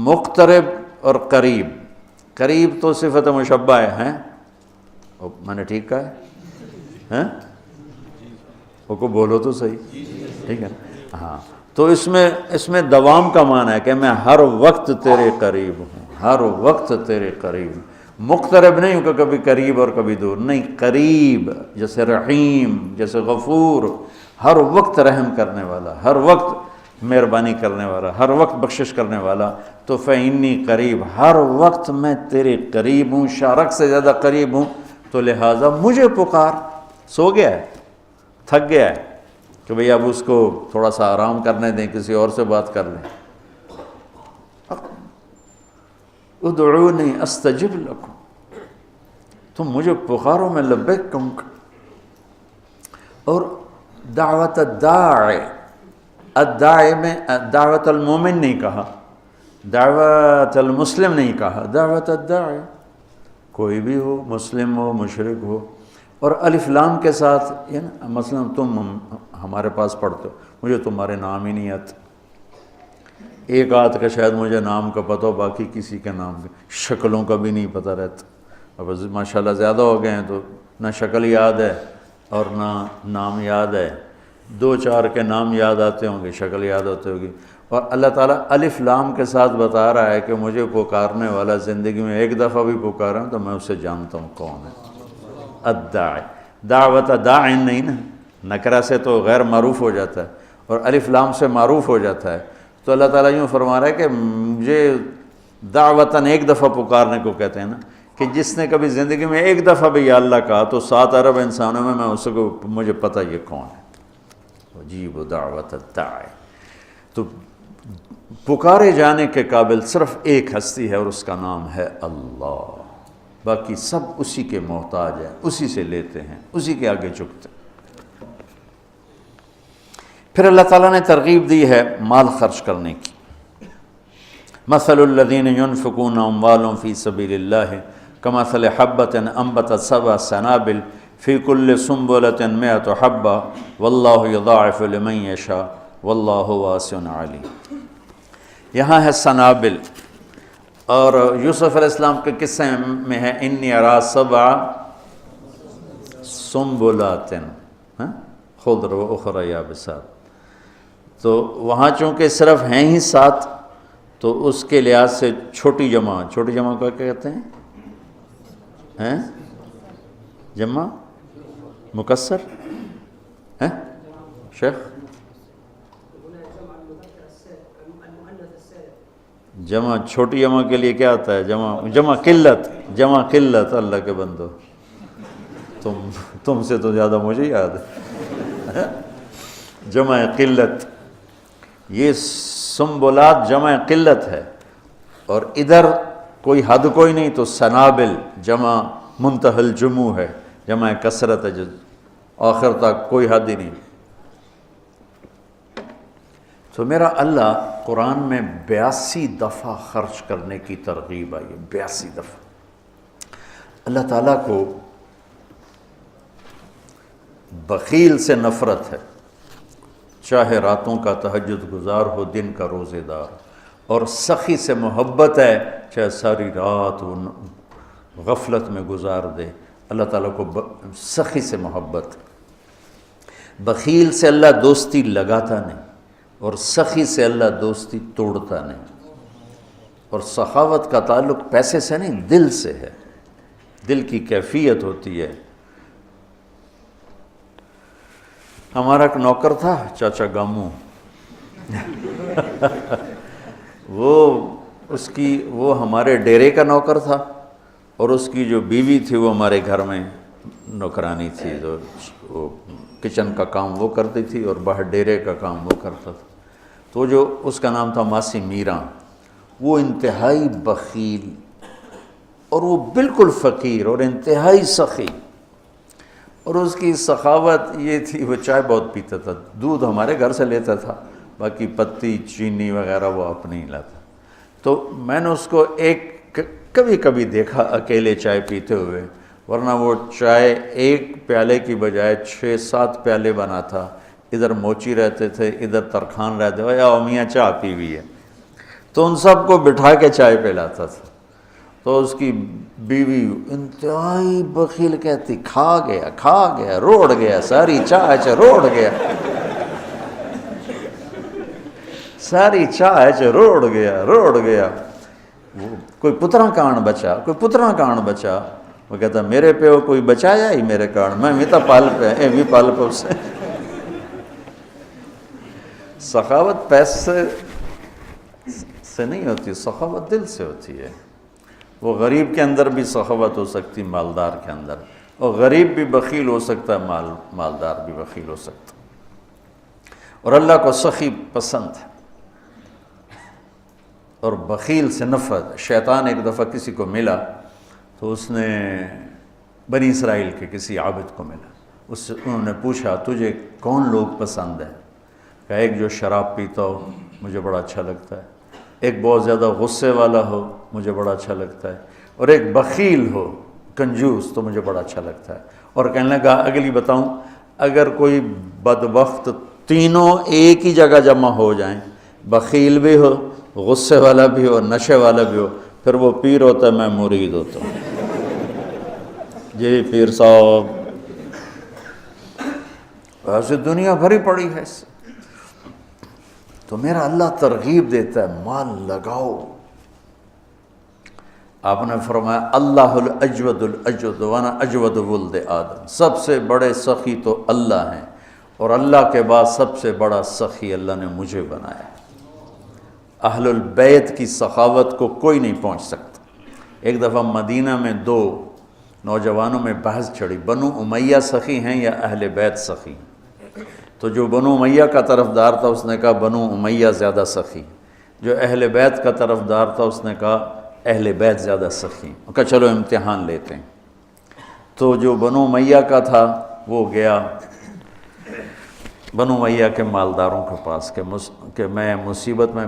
مقترب اور قریب، قریب تو صفت مشبہ ہے، میں نے ٹھیک کہا ہے؟ وہ کو بولو تو صحیح، ٹھیک ہے نا؟ ہاں، تو اس میں دوام کا معنی ہے کہ میں ہر وقت تیرے قریب ہوں، ہر وقت تیرے قریب ہوں۔ مقترب نہیں ہوں کہ کبھی قریب اور کبھی دور، نہیں، قریب، جیسے رحیم، جیسے غفور، ہر وقت رحم کرنے والا، ہر وقت مہربانی کرنے والا، ہر وقت بخشش کرنے والا۔ تو فإنی قریب، ہر وقت میں تیرے قریب ہوں، شارک سے زیادہ قریب ہوں، تو لہٰذا مجھے پکار۔ سو گیا ہے، تھک گیا ہے کہ بھئی اب اس کو تھوڑا سا آرام کرنے دیں، کسی اور سے بات کر لیں۔ ادعونی استجب لکم، تم مجھے پکارو میں لبیک کہوں گا۔ اور دعوت الداعی میں دعوت المومن نہیں کہا، دعوت المسلم نہیں کہا، دعوت الداعی، کوئی بھی ہو، مسلم ہو، مشرک ہو۔ اور الف لام کے ساتھ، مثلا تم ہمارے پاس پڑھتے ہو، مجھے تمہارے نام ہی نہیں آتے، ایک آدھ کا شاید مجھے نام کا پتہ ہو، باقی کسی کے نام کا شکلوں کا بھی نہیں پتہ رہتا۔ اب ماشاءاللہ زیادہ ہو گئے ہیں تو نہ شکل یاد ہے اور نہ نام یاد ہے، دو چار کے نام یاد آتے ہوں گے، شکل یاد ہوتی ہوگی۔ اور اللہ تعالیٰ الف لام کے ساتھ بتا رہا ہے کہ مجھے پکارنے والا زندگی میں ایک دفعہ بھی پکارا تو میں اسے جانتا ہوں کون ہے۔ الداعی، دعوت داعٍ نہیں نا، نکرہ سے تو غیر معروف ہو جاتا ہے اور الف لام سے معروف ہو جاتا ہے۔ تو اللہ تعالیٰ یوں فرما رہا ہے کہ مجھے دعوتاً ایک دفعہ پکارنے کو کہتے ہیں نا، کہ جس نے کبھی زندگی میں ایک دفعہ بھی یا اللہ کہا تو 7 ارب انسانوں میں اس کو مجھے پتہ یہ کون ہے۔ عجیب دعوت الداعی۔ تو پکارے جانے کے قابل صرف ایک ہستی ہے اور اس کا نام ہے اللہ، باقی سب اسی کے محتاج ہیں، اسی سے لیتے ہیں، اسی کے آگے جھکتے ہیں۔ پھر اللہ تعالیٰ نے ترغیب دی ہے مال خرچ کرنے کی۔ مثل الذین ينفقون اموالهم فی سبیل اللہ کمثل حبۃ انبتت 7 سنابل فی کل سنبلۃ 100 حبۃ واللہ یضاعف لمن یشاء واللہ واسع علیم۔ یہاں ہے سنابل، اور یوسف علیہ السلام کے قصے میں ہے انی ارا 7 سنبلات خضر و اخری یابسات۔ تو وہاں چونکہ صرف ہیں ہی 7 تو اس کے لحاظ سے چھوٹی جمع کو کیا کہتے ہیں؟ جمع مکسر ہیں شیخ؟ جمع چھوٹی جمع کے لیے کیا آتا ہے؟ جمع قلت۔ اللہ کے بندو، تم سے تو زیادہ مجھے یاد ہے۔ جمع قلت، یہ سنبلات جمع قلت ہے، اور ادھر کوئی حد کوئی نہیں، تو سنابل جمع منتہی الجموع ہے، جمع کثرت ہے، جو آخر تک کوئی حد ہی نہیں۔ تو میرا اللہ قرآن میں 82 دفعہ خرچ کرنے کی ترغیب آئی ہے، 82 دفعہ۔ اللہ تعالیٰ کو بخیل سے نفرت ہے، چاہے راتوں کا تہجد گزار ہو، دن کا روزے دار، اور سخی سے محبت ہے، چاہے ساری رات وہ غفلت میں گزار دے، اللہ تعالیٰ کو سخی سے محبت۔ بخیل سے اللہ دوستی لگاتا نہیں، اور سخی سے اللہ دوستی توڑتا نہیں۔ اور سخاوت کا تعلق پیسے سے نہیں، دل سے ہے، دل کی کیفیت ہوتی ہے۔ ہمارا ایک نوکر تھا چاچا گامو، وہ ہمارے ڈیرے کا نوکر تھا، اور اس کی جو بیوی تھی وہ ہمارے گھر میں نوکرانی تھی، تو وہ کچن کا کام وہ کرتی تھی اور باہر ڈیرے کا کام وہ کرتا تھا۔ تو جو اس کا نام تھا ماسی میراں، وہ انتہائی بخیل اور وہ بالکل فقیر اور انتہائی سخی، اور اس کی سخاوت یہ تھی وہ چائے بہت پیتا تھا، دودھ ہمارے گھر سے لیتا تھا، باقی پتی چینی وغیرہ وہ اپنے ہی لاتا۔ تو میں نے اس کو کبھی کبھی دیکھا اکیلے چائے پیتے ہوئے، ورنہ وہ چائے ایک پیالے کی بجائے 6-7 پیالے بناتا، ادھر موچی رہتے تھے، ادھر ترخان رہتے تھے، یا میاں چائے پی ہوئی ہے، تو ان سب کو بٹھا کے چائے پلاتا تھا۔ تو اس کی بیوی انتہائی بخیل کہتی کھا گیا روڑ گیا ساری چاہ روڑ گیا ساری چاہ روڑ گیا کوئی پترا کان بچا وہ کہتا میرے پیو کوئی بچایا ہی میرے کان میں بھی تو پال پہ اسے سخاوت پیسے سے نہیں ہوتی، سخاوت دل سے ہوتی ہے۔ وہ غریب کے اندر بھی سخاوت ہو سکتی، مالدار کے اندر، اور غریب بھی بخیل ہو سکتا ہے، مالدار بھی بخیل ہو سکتا ہے۔ اور اللہ کو سخی پسند ہے اور بخیل سے نفرت۔ شیطان ایک دفعہ کسی کو ملا تو اس نے بنی اسرائیل کے کسی عابد کو ملا، اس سے انہوں نے پوچھا تجھے کون لوگ پسند ہیں؟ کہا ایک جو شراب پیتا ہو مجھے بڑا اچھا لگتا ہے، ایک بہت زیادہ غصے والا ہو مجھے بڑا اچھا لگتا ہے، اور ایک بخیل ہو کنجوس تو مجھے بڑا اچھا لگتا ہے۔ اور کہنے لگا اگلی بتاؤں، اگر کوئی بدبخت تینوں ایک ہی جگہ جمع ہو جائیں، بخیل بھی ہو، غصے والا بھی ہو، نشے والا بھی ہو، پھر وہ پیر ہوتا ہے، میں مرید ہوتا ہوں۔ جی پیر صاحب، ایسے دنیا بھری پڑی ہے اس سے۔ تو میرا اللہ ترغیب دیتا ہے مال لگاؤ۔ آپ نے فرمایا اللہ الاجود الاجود وانا اجود ولد آدم، سب سے بڑے سخی تو اللہ ہیں، اور اللہ کے بعد سب سے بڑا سخی اللہ نے مجھے بنایا۔ اہل البیت کی سخاوت کو کوئی نہیں پہنچ سکتا۔ ایک دفعہ مدینہ میں دو نوجوانوں میں بحث چڑھی، بنو امیہ سخی ہیں یا اہل بیت سخی؟ تو جو بنو امیہ کا طرفدار تھا اس نے کہا بنو امیہ زیادہ سخی، جو اہل بیت کا طرفدار تھا اس نے کہا اہل بیت زیادہ سخی۔ کہا چلو امتحان لیتے ہیں۔ تو جو بنو امیہ کا تھا وہ گیا بنو امیہ کے مالداروں کے پاس کہ میں مصیبت میں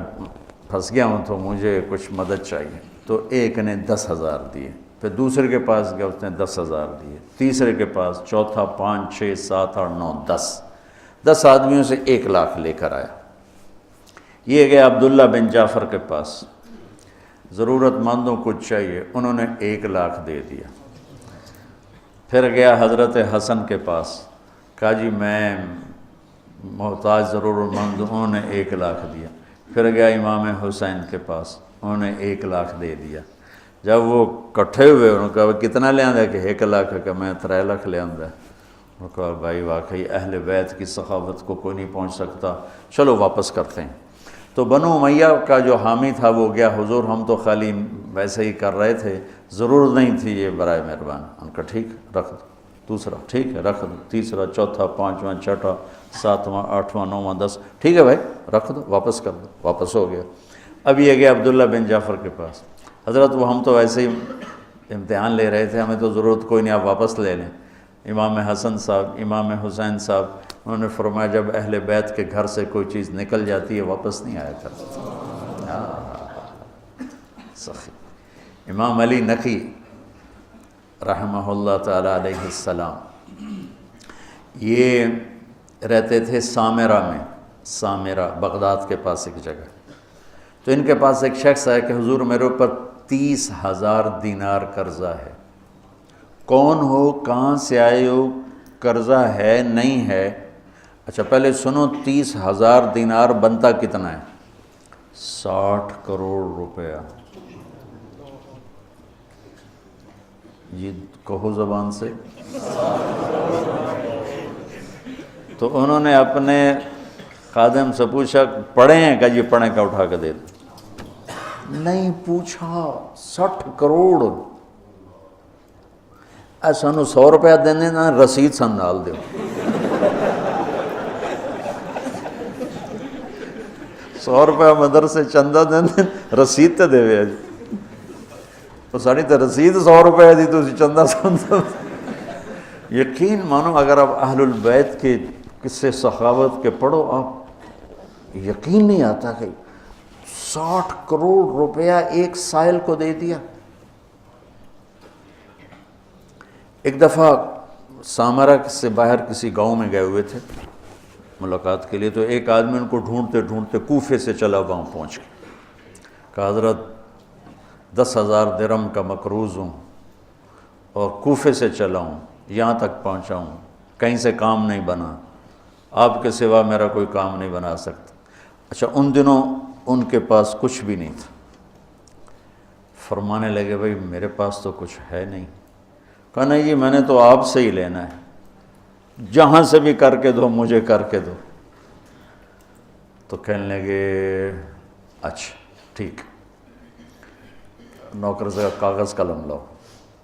پھنس گیا ہوں تو مجھے کچھ مدد چاہیے۔ تو ایک نے 10,000 دیے، پھر دوسرے کے پاس گیا اس نے 10,000 دیے، تیسرے کے پاس، چوتھا 5 6 7 8 9 10 آدمیوں سے 1,00,000 لے کر آیا۔ یہ گیا عبداللہ بن جعفر کے پاس، ضرورت مندوں کو چاہیے، انہوں نے 1,00,000 دے دیا۔ پھر گیا حضرت حسن کے پاس، کہا جی میں محتاج ضرورت مند، انہوں نے 1,00,000 دیا۔ پھر گیا امام حسین کے پاس، انہوں نے 1,00,000 دے دیا۔ جب وہ کٹھے ہوئے انہوں نے کہا کتنا لے آندہ کہ 1,00,000 کہ میں 3,00,000 لے آندہ۔ انہوں نے کہا بھائی واقعی اہل بیت کی سخاوت کو کوئی نہیں پہنچ سکتا، چلو واپس کرتے ہیں۔ تو بنو امیہ کا جو حامی تھا وہ گیا، حضور ہم تو خالی ویسے ہی کر رہے تھے، ضرورت نہیں تھی، یہ برائے مہربان۔ ان کا ٹھیک رکھ دو، دوسرا ٹھیک ہے رکھ دو، تیسرا چوتھا 5واں 6واں 7واں 8واں 9واں 10، ٹھیک ہے بھائی رکھ دو، واپس کر دو، واپس ہو گیا۔ اب یہ گیا عبداللہ بن جعفر کے پاس، حضرت وہ ہم تو ویسے ہی امتحان لے رہے تھے، ہمیں تو ضرورت کوئی نہیں، آپ واپس لے لیں۔ امام حسن صاحب، امام حسین صاحب، انہوں نے فرمایا جب اہل بیت کے گھر سے کوئی چیز نکل جاتی ہے واپس نہیں آیا کرتی۔ سخی امام علی نقی رحمہ اللہ تعالیٰ علیہ السلام، یہ رہتے تھے سامرہ میں، سامرہ بغداد کے پاس ایک جگہ۔ تو ان کے پاس ایک شخص ہے کہ حضور میرے اوپر 30,000 دینار قرضہ ہے۔ کون ہو، کہاں سے آئے ہو، قرضہ ہے نہیں ہے؟ اچھا پہلے سنو، 30,000 دینار بنتا کتنا ہے؟ 60 کروڑ روپیہ۔ یہ کہو زبان سے۔ تو انہوں نے اپنے خادم سے پوچھا پڑھے ہیں؟ کہ یہ پڑھیں کا اٹھا کے دے دو۔ نہیں پوچھا، 60 کروڑ۔ سانو 100 روپیہ دینے نا، رسید سن نال دیو۔ 100 روپیہ مدرسے چندہ دینے، رسید تے دے وے جی، تو ساری تے رسید 100 روپیہ دی تو چندہ سن دو۔ یقین مانو اگر آپ اہل البیت کے قصے سخاوت کے پڑھو، آپ یقین نہیں آتا کہ 60 کروڑ روپیہ ایک سائل کو دے دیا۔ ایک دفعہ سامرہ سے باہر کسی گاؤں میں گئے ہوئے تھے ملاقات کے لیے، تو ایک آدمی ان کو ڈھونڈتے ڈھونڈتے کوفے سے چلا گاؤں پہنچ گیا۔ کہا حضرت 10,000 درہم کا مقروض ہوں اور کوفے سے چلا ہوں، یہاں تک پہنچا ہوں، کہیں سے کام نہیں بنا، آپ کے سوا میرا کوئی کام نہیں بنا سکتا۔ اچھا، ان دنوں ان کے پاس کچھ بھی نہیں تھا۔ فرمانے لگے بھائی میرے پاس تو کچھ ہے نہیں۔ کہا نہیں جی میں نے تو آپ سے ہی لینا ہے، جہاں سے بھی کر کے دو مجھے کر کے دو۔ تو کہنے لگے اچھا ٹھیک، نوکر سے کاغذ قلم لاؤ۔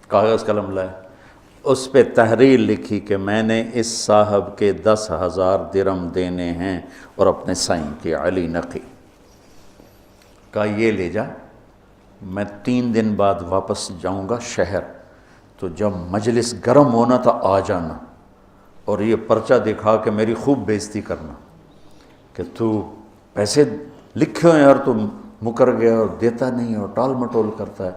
کاغذ قلم لائے، اس پہ تحریر لکھی کہ میں نے اس صاحب کے 10,000 درہم دینے ہیں اور اپنے سائن کی علی نقی۔ کہا یہ لے جا، میں 3 دن بعد واپس جاؤں گا شہر، تو جب مجلس گرم ہونا تھا آ جانا اور یہ پرچہ دکھا کے میری خوب بےزتی کرنا کہ تو پیسے لکھے ہوئے اور تو مکر گیا اور دیتا نہیں اور ٹال مٹول کرتا ہے،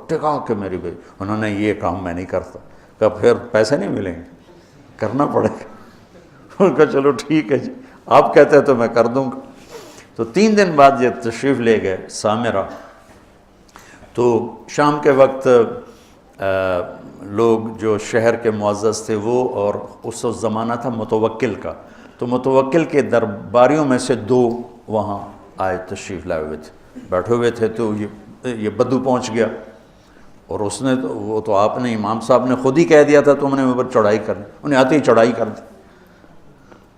ٹکا کے میری بھائی۔ انہوں نے یہ کام میں نہیں کرتا۔ کہا پھر پیسے نہیں ملیں گے، کرنا پڑے گا۔ انہوں نے کہا چلو ٹھیک ہے جی، آپ کہتے ہیں تو میں کر دوں گا۔ تو 3 دن بعد یہ تشریف لے گئے سامرہ۔ تو شام کے وقت لوگ جو شہر کے معزز تھے وہ، اور اس زمانہ تھا متوکل کا، تو متوکل کے درباریوں میں سے 2 وہاں آئے، تشریف لائے ہوئے تھے، بیٹھے ہوئے تھے۔ تو یہ بدو پہنچ گیا، اور اس نے تو وہ تو آپ نے امام صاحب نے خود ہی کہہ دیا تھا تم نے اوپر چڑھائی کرنی، انہیں آتے ہی چڑھائی کر دی۔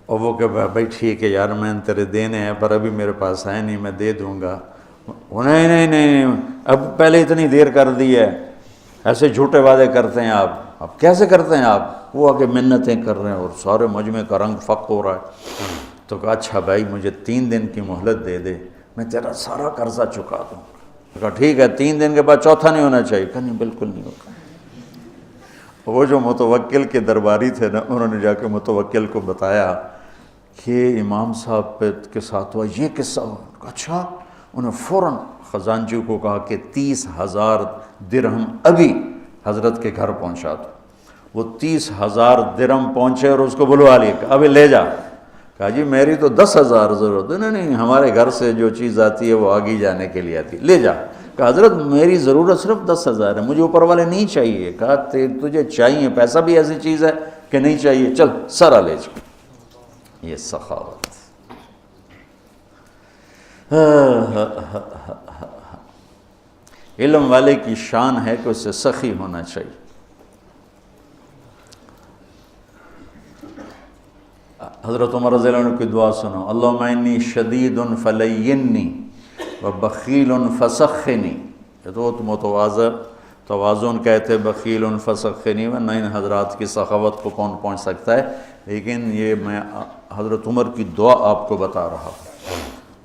اور وہ کہ بھائی ٹھیک ہے یار میں تیرے دینے ہیں پر ابھی میرے پاس ہے نہیں، میں دے دوں گا۔ نہیں اب پہلے اتنی دیر کر دی ہے، ایسے جھوٹے وعدے کرتے ہیں آپ کیسے کرتے ہیں آپ؟ وہ آگے منتیں کر رہے ہیں اور سارے مجمع کا رنگ فق ہو رہا ہے۔ تو کہا اچھا بھائی مجھے 3 دن کی مہلت دے دے، میں تیرا سارا قرضہ چکا دوں۔ کہا ٹھیک ہے، 3 دن کے بعد چوتھا نہیں ہونا چاہیے۔ کہا نہیں بالکل نہیں ہوگا۔ وہ جو متوکل کے درباری تھے نا، انہوں نے جا کے متوکل کو بتایا کہ امام صاحب کے ساتھ ہوا یہ قصہ ہوا۔ اچھا، انہوں نے فوراً خزانچی کو کہا کہ 30,000 درہم ابھی حضرت کے گھر پہنچا دو۔ وہ 30,000 درہم پہنچے اور اس کو بلوا لیا، ابھی لے جا۔ کہا جی میری تو 10,000 ضرورت ہے۔ نہیں ہمارے گھر سے جو چیز آتی ہے وہ آگے جانے کے لیے آتی ہے، لے جا۔ کہا حضرت میری ضرورت صرف 10,000 ہے، مجھے اوپر والے نہیں چاہیے۔ کہا تجھے چاہیے، پیسہ بھی ایسی چیز ہے کہ نہیں چاہیے، چل سارا لے جا۔ یہ سخاوت۔ علم والے کی شان ہے کہ اسے سخی ہونا چاہیے۔ حضرت عمر رضی اللہ عنہ کی دعا سنو، اللہم انی شدید فلینی وبخیل فسخنی۔ یہ تو توازن کہتے بخیل فسخنی، ورنہ ان حضرات کی سخاوت کو کون پہنچ سکتا ہے، لیکن یہ میں حضرت عمر کی دعا آپ کو بتا رہا ہوں۔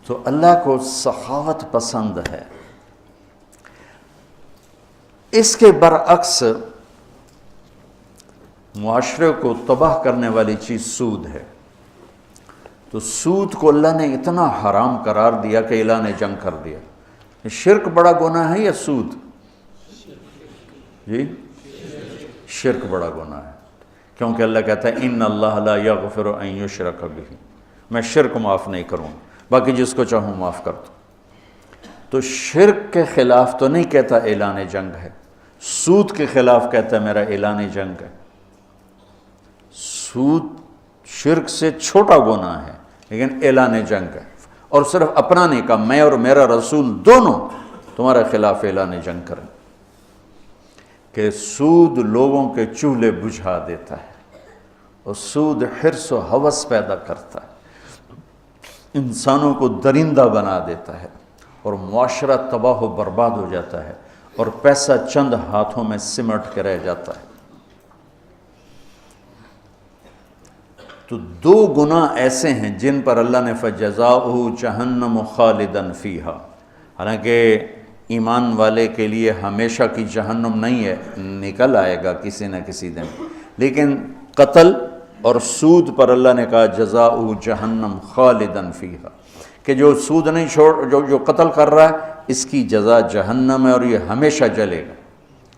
تو اللہ کو سخاوت پسند ہے۔ اس کے برعکس معاشرے کو تباہ کرنے والی چیز سود ہے۔ تو سود کو اللہ نے اتنا حرام قرار دیا کہ اعلان جنگ کر دیا۔ شرک بڑا گناہ ہے یا سود؟ جی شرک بڑا گناہ ہے، کیونکہ اللہ کہتا ہے ان اللہ لا یغفر ان یشرک بہ، میں شرک معاف نہیں کروں، باقی جس کو چاہوں معاف کر دوں۔ تو شرک کے خلاف تو نہیں کہتا اعلان جنگ ہے، سود کے خلاف کہتا ہے میرا اعلان جنگ ہے۔ سود شرک سے چھوٹا گناہ ہے لیکن اعلان جنگ ہے، اور صرف اپنا نہیں کہا، میں اور میرا رسول دونوں تمہارے خلاف اعلان جنگ کریں۔ کہ سود لوگوں کے چولہے بجھا دیتا ہے، اور سود حرص و ہوس پیدا کرتا ہے، انسانوں کو درندہ بنا دیتا ہے، اور معاشرہ تباہ و برباد ہو جاتا ہے، اور پیسہ چند ہاتھوں میں سمٹ کے رہ جاتا ہے۔ تو 2 گناہ ایسے ہیں جن پر اللہ نے فَجَزَاؤُهُ جَهَنَّمُ خَالِدًا فِيهَا، حالانکہ ایمان والے کے لیے ہمیشہ کی جہنم نہیں ہے، نکل آئے گا کسی نہ کسی دن، لیکن قتل اور سود پر اللہ نے کہا جزاؤ جہنم خالداً فیہا، کہ جو سود نہیں جو قتل کر رہا ہے اس کی جزا جہنم ہے اور یہ ہمیشہ جلے گا،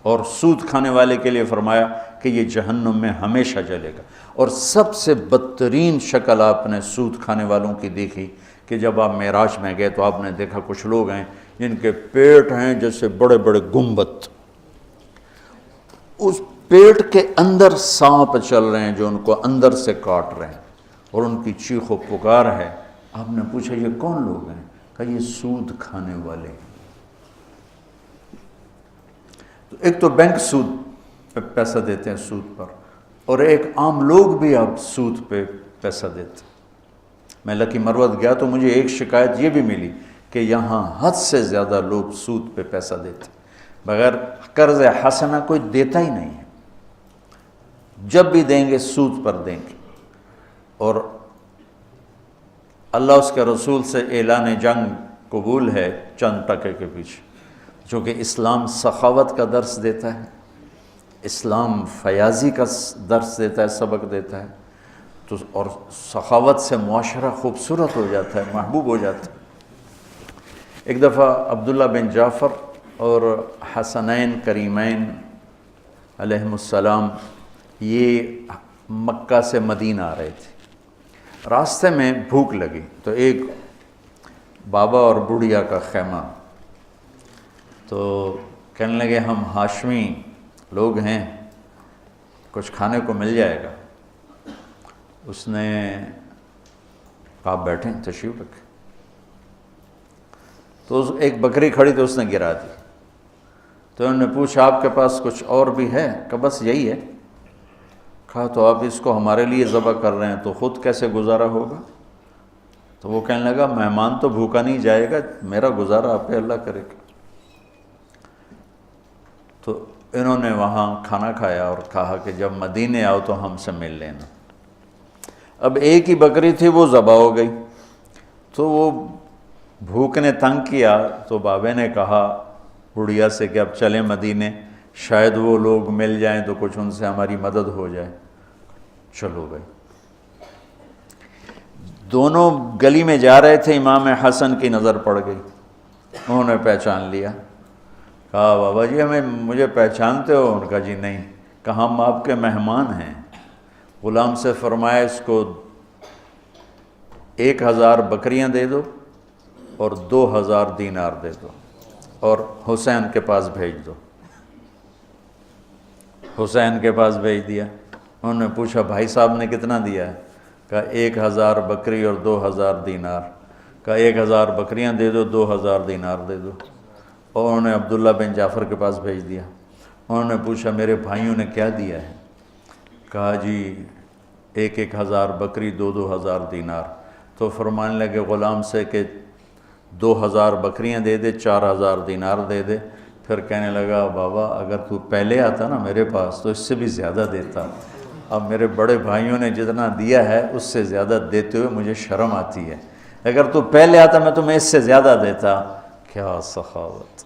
اور سود کھانے والے کے لیے فرمایا کہ یہ جہنم میں ہمیشہ جلے گا۔ اور سب سے بدترین شکل آپ نے سود کھانے والوں کی دیکھی کہ جب آپ معراج میں گئے تو آپ نے دیکھا کچھ لوگ ہیں جن کے پیٹ ہیں جیسے بڑے بڑے گنبد، اس پیٹ کے اندر سانپ چل رہے ہیں جو ان کو اندر سے کاٹ رہے ہیں، اور ان کی چیخ و پکار ہے۔ آپ نے پوچھا یہ کون لوگ ہیں؟ کہا یہ سود کھانے والے ہیں۔ تو ایک تو بینک سود پہ پیسہ دیتے ہیں، سود پر، اور ایک عام لوگ بھی اب سود پہ پیسہ دیتے ہیں۔ میں لکی مروت گیا تو مجھے ایک شکایت یہ بھی ملی کہ یہاں حد سے زیادہ لوگ سود پہ پیسہ دیتے ہیں، بغیر قرض حسنہ کوئی دیتا ہی نہیں ہے، جب بھی دیں گے سود پر دیں گے۔ اور اللہ اس کے رسول سے اعلان جنگ قبول ہے چند ٹکے کے پیچھے، چونکہ اسلام سخاوت کا درس دیتا ہے، اسلام فیاضی کا درس دیتا ہے، سبق دیتا ہے، تو اور سخاوت سے معاشرہ خوبصورت ہو جاتا ہے، محبوب ہو جاتا ہے۔ ایک دفعہ عبداللہ بن جعفر اور حسنین کریمین علیہم السلام یہ مکہ سے مدینہ آ رہے تھے، راستے میں بھوک لگی تو ایک بابا اور بڑھیا کا خیمہ، تو کہنے لگے ہم ہاشمی لوگ ہیں، کچھ کھانے کو مل جائے گا؟ اس نے کہا بیٹھیں، تشریف رکھیں۔ تو ایک بکری کھڑی تو اس نے گرا دی، تو انہوں نے پوچھا آپ کے پاس کچھ اور بھی ہے؟ کہ بس یہی ہے۔ کہا تو آپ اس کو ہمارے لیے ذبح کر رہے ہیں تو خود کیسے گزارا ہوگا؟ تو وہ کہنے لگا مہمان تو بھوکا نہیں جائے گا، میرا گزارا آپ پہ اللہ کرے گا۔ تو انہوں نے وہاں کھانا کھایا اور کہا کہ جب مدینے آؤ تو ہم سے مل لینا۔ اب ایک ہی بکری تھی، وہ ذبح ہو گئی، تو وہ بھوک نے تنگ کیا، تو بابے نے کہا بڑھیا سے کہ اب چلیں مدینے، شاید وہ لوگ مل جائیں تو کچھ ان سے ہماری مدد ہو جائے۔ چلو گئے، دونوں گلی میں جا رہے تھے، امام حسن کی نظر پڑ گئی، انہوں نے پہچان لیا۔ کہا بابا جی مجھے پہچانتے ہو؟ ان کا جی نہیں۔ کہا ہم آپ کے مہمان ہیں۔ غلام سے فرمایا اس کو 1000 بکریاں دے دو اور 2000 دینار دے دو اور حسین کے پاس بھیج دو۔ حسین کے پاس بھیج دیا۔ انہوں نے پوچھا بھائی صاحب نے کتنا دیا ہے؟ کہا 1000 بکری اور 2000 دینار۔ کہا 1000 بکریاں دے دو، 2000 دینار دے دو۔ اور انہوں نے عبداللہ بن جعفر کے پاس بھیج دیا۔ انہوں نے پوچھا میرے بھائیوں نے کیا دیا ہے؟ کہا جی 1000 بکری، 2000 دینار۔ تو فرمانے لگے غلام سے کہ 2000 بکریاں دے دے، 4000 دینار دے دے۔ پھر کہنے لگا بابا اگر تو پہلے آتا نا میرے پاس تو اس سے بھی زیادہ دیتا، اب میرے بڑے بھائیوں نے جتنا دیا ہے اس سے زیادہ دیتے ہوئے مجھے شرم آتی ہے، اگر تو پہلے آتا میں تمہیں اس سے زیادہ دیتا۔ کیا سخاوت!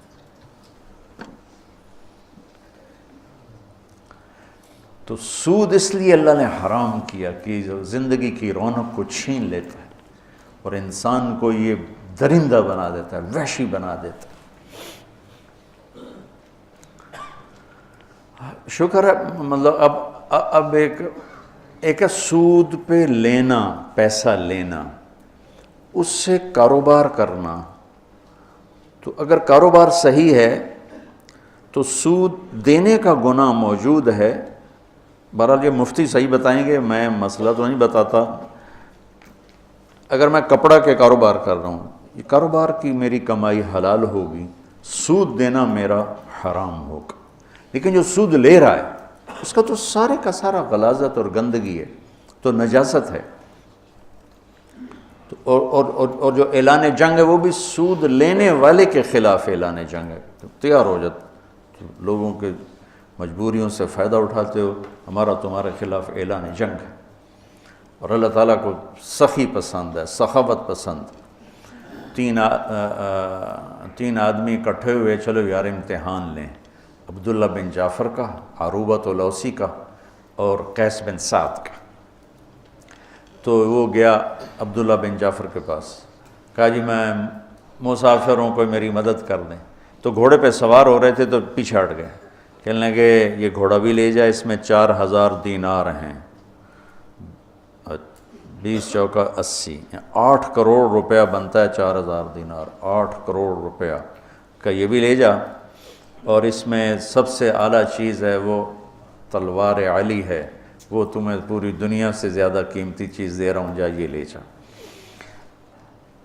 تو سود اس لیے اللہ نے حرام کیا کہ جو زندگی کی رونق کو چھین لیتا ہے اور انسان کو یہ درندہ بنا دیتا ہے، وحشی بنا دیتا ہے۔ شکر ہے مطلب اب ایک سود پہ لینا، پیسہ لینا، اس سے کاروبار کرنا، تو اگر کاروبار صحیح ہے تو سود دینے کا گناہ موجود ہے۔ بہرحال یہ مفتی صحیح بتائیں گے، میں مسئلہ تو نہیں بتاتا۔ اگر میں کپڑا کے کاروبار کر رہا ہوں، یہ کاروبار کی میری کمائی حلال ہوگی، سود دینا میرا حرام ہوگا، لیکن جو سود لے رہا ہے اس کا تو سارے کا سارا غلاظت اور گندگی ہے، تو نجاست ہے۔ اور جو اعلان جنگ ہے وہ بھی سود لینے والے کے خلاف اعلان جنگ ہے۔ تو تیار ہو جاتے لوگوں کے مجبوریوں سے فائدہ اٹھاتے ہو، ہمارا تمہارے خلاف اعلان جنگ ہے۔ اور اللہ تعالیٰ کو سخی پسند ہے، سخاوت پسند۔ 3 آدمی اکٹھے ہوئے، چلو یار امتحان لیں، عبداللہ بن جعفر کا، عروبۃ الاوسی کا اور قیس بن سعد کا۔ تو وہ گیا عبداللہ بن جعفر کے پاس، کہا جی میں مسافر ہوں، کوئی میری مدد کر دیں۔ تو گھوڑے پہ سوار ہو رہے تھے تو پیچھے ہٹ گئے، کہنے لگے یہ گھوڑا بھی لے جائے، اس میں 4000 دینار ہیں۔ 20 چوکا 80، 8 کروڑ روپیہ بنتا ہے 4000 دینار، 8 کروڑ روپیہ کا یہ بھی لے جا، اور اس میں سب سے اعلیٰ چیز ہے وہ تلوار علی ہے، وہ تمہیں پوری دنیا سے زیادہ قیمتی چیز دے رہا ہوں، جا یہ لے جا۔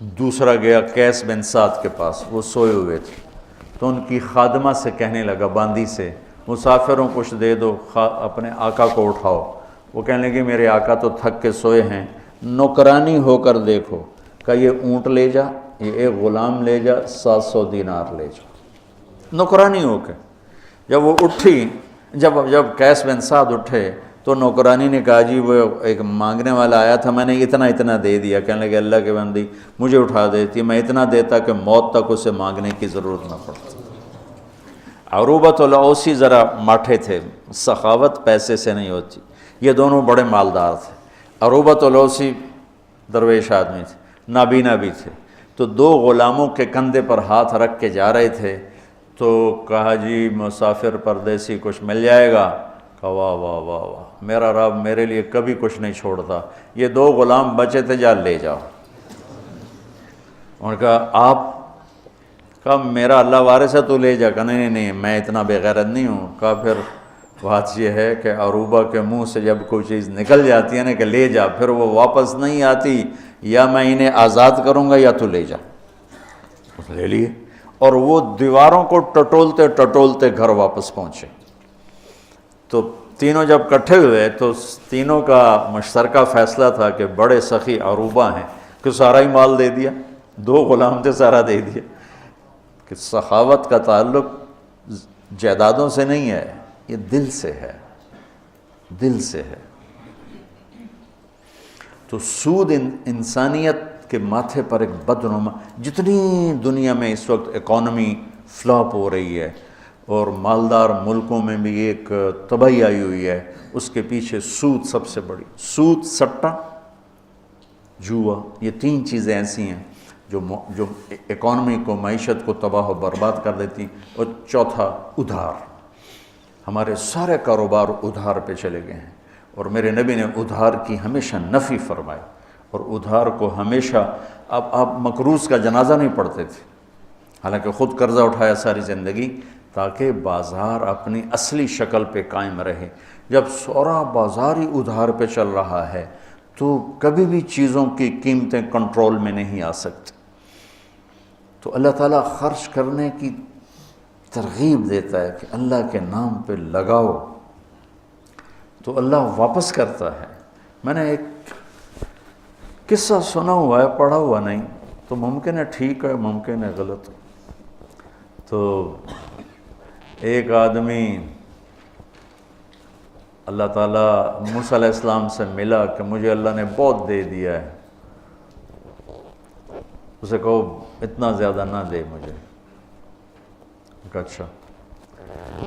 دوسرا گیا قیس بن سعد کے پاس، وہ سوئے ہوئے تھے، تو ان کی خادمہ سے کہنے لگا، باندی سے، مسافروں کچھ دے دو، اپنے آقا کو اٹھاؤ۔ وہ کہنے لگے میرے آقا تو تھک کے سوئے ہیں، نوکرانی ہو کر دیکھو، کہ یہ اونٹ لے جا، یہ ایک غلام لے جا، 700 دینار لے جا، نوکرانی ہو کے۔ جب وہ اٹھی، جب قیس بن سعد اٹھے تو نوکرانی نے کہا جی وہ ایک مانگنے والا آیا تھا، میں نے اتنا دے دیا۔ کہنے لگے اللہ کے بندی مجھے اٹھا دیتی، میں اتنا دیتا کہ موت تک اسے مانگنے کی ضرورت نہ پڑتی۔ عروبۃ الاوسی ذرا ماٹھے تھے، سخاوت پیسے سے نہیں ہوتی، یہ دونوں بڑے مالدار تھے۔ عروبۃ الاوسی درویش آدمی تھے، نابینا بھی تھے، تو 2 غلاموں کے کندھے پر ہاتھ رکھ کے جا رہے تھے، تو کہا جی مسافر پردیسی کچھ مل جائے گا؟ کہا واہ واہ واہ واہ، میرا رب میرے لیے کبھی کچھ نہیں چھوڑتا، یہ 2 غلام بچے تھے، جا لے جاؤ۔ انہوں نے کہا آپ؟ کہا میرا اللہ وارث ہے، تو لے جا۔ کہا نہیں میں اتنا بے غیرت نہیں ہوں۔ کہا پھر بات یہ ہے کہ عروبہ کے منہ سے جب کوئی چیز نکل جاتی ہے نا کہ لے جا، پھر وہ واپس نہیں آتی، یا میں انہیں آزاد کروں گا یا تو لے جا۔ لے لیے، اور وہ دیواروں کو ٹٹولتے گھر واپس پہنچے۔ تو تینوں جب کٹھے ہوئے تو تینوں کا مشترکہ فیصلہ تھا کہ بڑے سخی عروبہ ہیں کہ سارا ہی مال دے دیا، 2 غلام تھے، سارا دے دیا۔ کہ سخاوت کا تعلق جائیدادوں سے نہیں ہے، یہ دل سے ہے، دل سے ہے۔ تو سود انسانیت کے ماتھے پر ایک بدنما، جتنی دنیا میں اس وقت اکانومی فلاپ ہو رہی ہے اور مالدار ملکوں میں بھی ایک تباہی آئی ہوئی ہے، اس کے پیچھے سود سب سے بڑی، سود، سٹہ، جوا، یہ 3 چیزیں ایسی ہیں جو اکانومی کو، معیشت کو تباہ و برباد کر دیتی۔ اور چوتھا ادھار، ہمارے سارے کاروبار ادھار پہ چلے گئے ہیں، اور میرے نبی نے ادھار کی ہمیشہ نفی فرمائی، اور ادھار کو ہمیشہ، اب آپ مقروض کا جنازہ نہیں پڑھتے تھے، حالانکہ خود قرضہ اٹھایا ساری زندگی تاکہ بازار اپنی اصلی شکل پہ قائم رہے۔ جب سورا بازار ہی ادھار پہ چل رہا ہے تو کبھی بھی چیزوں کی قیمتیں کنٹرول میں نہیں آ سکتی۔ تو اللہ تعالیٰ خرچ کرنے کی ترغیب دیتا ہے کہ اللہ کے نام پہ لگاؤ، تو اللہ واپس کرتا ہے۔ میں نے ایک قصہ سنا ہوا ہے، پڑھا ہوا نہیں، تو ممکن ہے ٹھیک ہے، ممکن ہے غلط۔ تو ایک آدمی اللہ تعالیٰ موسیٰ علیہ السلام سے ملا کہ مجھے اللہ نے بہت دے دیا ہے، اسے کہو اتنا زیادہ نہ دے مجھے۔ کہا اچھا۔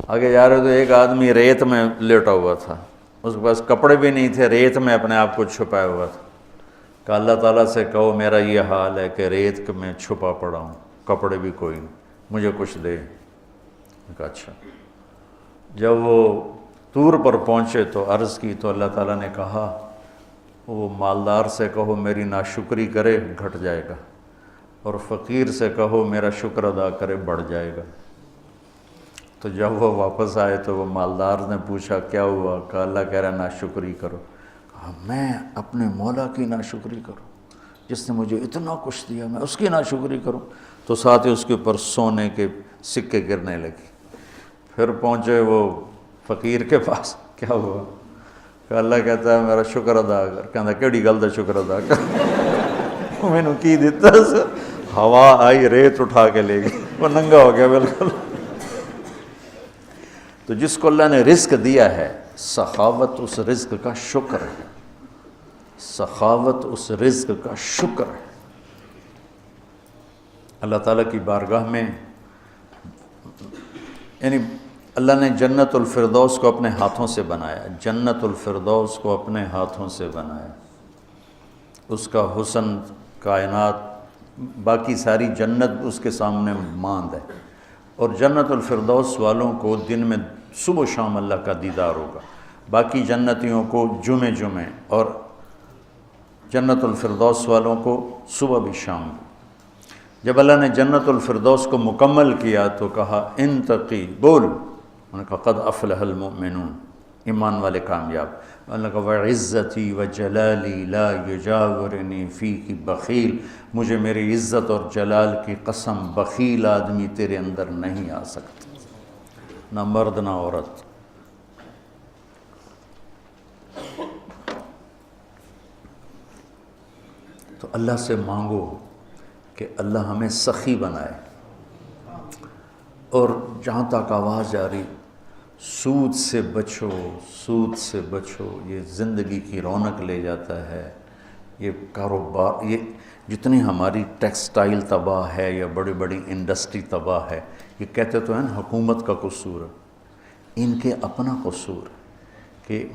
آگے جا رہے تو ایک آدمی ریت میں لیٹا ہوا تھا، اس کے پاس کپڑے بھی نہیں تھے، ریت میں اپنے آپ کو چھپایا ہوا تھا۔ کہ اللہ تعالیٰ سے کہو میرا یہ حال ہے کہ ریت میں چھپا پڑا ہوں، کپڑے بھی کوئی نہیں، مجھے کچھ دے۔ کہا اچھا۔ جب وہ طور پر پہنچے تو عرض کی تو اللہ تعالیٰ نے کہا وہ مالدار سے کہو میری ناشکری کرے گھٹ جائے گا، اور فقیر سے کہو میرا شکر ادا کرے بڑھ جائے گا۔ تو جب وہ واپس آئے تو وہ مالدار نے پوچھا کیا ہوا؟ کہا اللہ کہہ رہا ناشکری کرو۔ کہا میں اپنے مولا کی ناشکری کروں جس نے مجھے اتنا کچھ دیا، میں اس کی ناشکری کروں؟ تو ساتھ ہی اس کے اوپر سونے کے سکے گرنے لگے۔ پھر پہنچے وہ فقیر کے پاس، کیا ہوا؟ کہ اللہ کہتا ہے میرا شکر ادا کر۔ کہتا کیڑی گل دا شکر ادا کر؟ میں نے کی دیتا سر، ہوا آئی ریت اٹھا کے لے گئی، وہ ننگا ہو گیا بالکل۔ تو جس کو اللہ نے رزق دیا ہے، سخاوت اس رزق کا شکر ہے، سخاوت اس رزق کا شکر ہے۔ اللہ تعالیٰ کی بارگاہ میں، یعنی اللہ نے جنت الفردوس کو اپنے ہاتھوں سے بنایا، جنت الفردوس کو اپنے ہاتھوں سے بنایا، اس کا حسن کائنات، باقی ساری جنت اس کے سامنے ماند ہے، اور جنت الفردوس والوں کو دن میں صبح و شام اللہ کا دیدار ہوگا، باقی جنتیوں کو جمعے اور جنت الفردوس والوں کو صبح بھی شام بھی۔ جب اللہ نے جنت الفردوس کو مکمل کیا تو کہا انتقی بول، انہوں نے کہا قد افلح المؤمنون، ایمان والے کامیاب۔ اللہ نے کہا وعزتی وجلالی لا یجاورنی فیک بخیل، مجھے میری عزت اور جلال کی قسم بخیل آدمی تیرے اندر نہیں آ سکتا، نہ مرد نہ عورت۔ تو اللہ سے مانگو کہ اللہ ہمیں سخی بنائے، اور جہاں تک آواز جاری سود سے بچو، سود سے بچو، یہ زندگی کی رونق لے جاتا ہے، یہ کاروبار، یہ جتنی ہماری ٹیکسٹائل تباہ ہے یا بڑی بڑی انڈسٹری تباہ ہے، یہ کہتے تو ہیں نا حکومت کا قصور ہے، ان کے اپنا قصور کہ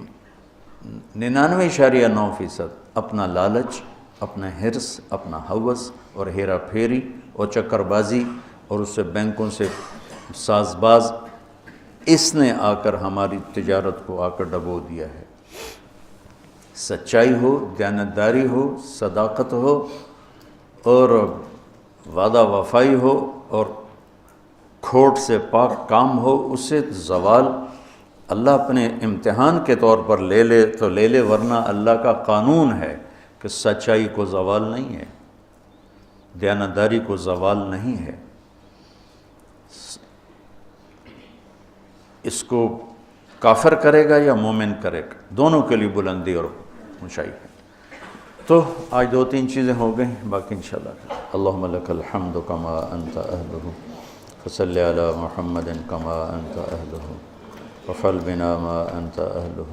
99.9% اپنا لالچ، اپنا حرص، اپنا ہوس اور ہیرا پھیری اور چکر بازی، اور اس سے بینکوں سے ساز باز، اس نے آ کر ہماری تجارت کو آ کر ڈبو دیا ہے۔ سچائی ہو، دیانتداری ہو، صداقت ہو اور وعدہ وفائی ہو اور کھوٹ سے پاک کام ہو، اسے زوال اللہ اپنے امتحان کے طور پر لے لے تو لے لے، ورنہ اللہ کا قانون ہے کہ سچائی کو زوال نہیں ہے، دیانتداری کو زوال نہیں ہے۔ اس کو کافر کرے گا یا مومن کرے گا، دونوں کے لیے بلندی اور اونچائی ہے۔ تو آج 2-3 چیزیں ہو گئیں، باقی انشاءاللہ اللہم لک الحمد کما انت اہلہ فصل علی محمد کما انت اہلہ وفعل بنا ما انت اہلہ